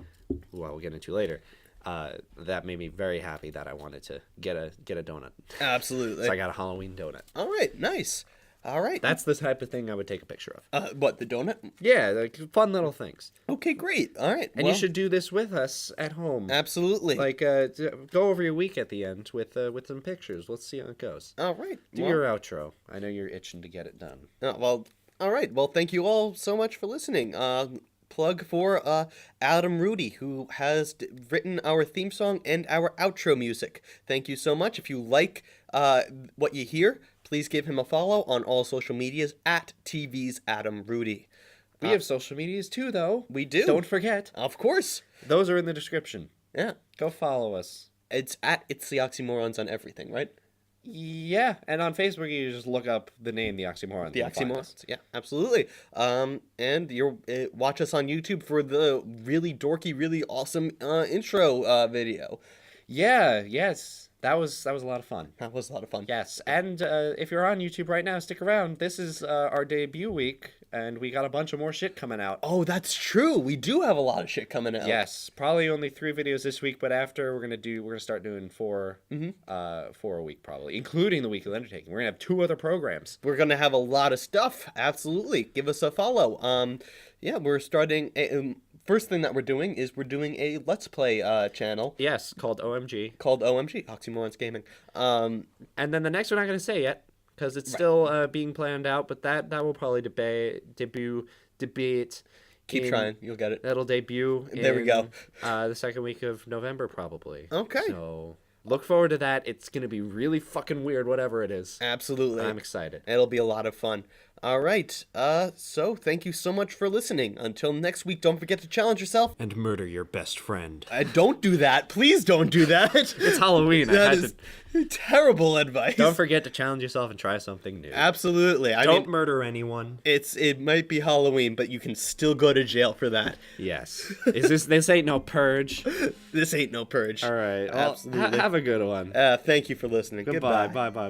who I will get into later. That made me very happy that I wanted to get a donut. Absolutely. So I got a Halloween donut. All right, nice. All right. That's the type of thing I would take a picture of. What, the donut? Yeah, like fun little things. Okay, great. All right. And you should do this with us at home. Absolutely. Like, go over your week at the end with some pictures. Let's see how it goes. All right. Do your outro. I know you're itching to get it done. Well, all right. Well, thank you all so much for listening. Plug for Adam Rudy, who has written our theme song and our outro music. Thank you so much. If you like what you hear, please give him a follow on all social medias at TV's Adam Rudy. We have social medias too, though. We do. Don't forget. Of course. Those are in the description. Yeah. Go follow us. It's at It's the Oxymorons on everything, right? Yeah, and on Facebook you just look up the name The Oxymorons. The Oxymorons, yeah, absolutely. And you're watch us on YouTube for the really dorky, really awesome intro video. Yeah, yes, that was a lot of fun. That was a lot of fun. Yes, and if you're on YouTube right now, stick around. This is our debut week, and we got a bunch of more shit coming out. Oh, that's true. We do have a lot of shit coming out. Yes, probably only 3 videos this week, but after we're gonna start doing 4 a week probably, including the week of Undertaking. We're gonna have 2 other programs. We're gonna have a lot of stuff. Absolutely, give us a follow. Yeah, we're starting. First thing that we're doing is we're doing a Let's Play channel. Yes, called OMG. Called OMG, Oxymorons Gaming. And then the next one I'm not gonna say yet, because it's still being planned out, but that will probably debut. Keep trying, you'll get it. That'll debut. There we go. The second week of November, probably. Okay. So look forward to that. It's gonna be really fucking weird, whatever it is. Absolutely. I'm excited. It'll be a lot of fun. All right. So thank you so much for listening. Until next week, don't forget to challenge yourself. And murder your best friend. Don't do that. Please don't do that. It's Halloween. That is terrible advice. Don't forget to challenge yourself and try something new. Absolutely. Don't murder anyone. It might be Halloween, but you can still go to jail for that. Yes. This ain't no purge. This ain't no purge. All right. Well, absolutely. Have a good one. Thank you for listening. Goodbye. Goodbye. Bye.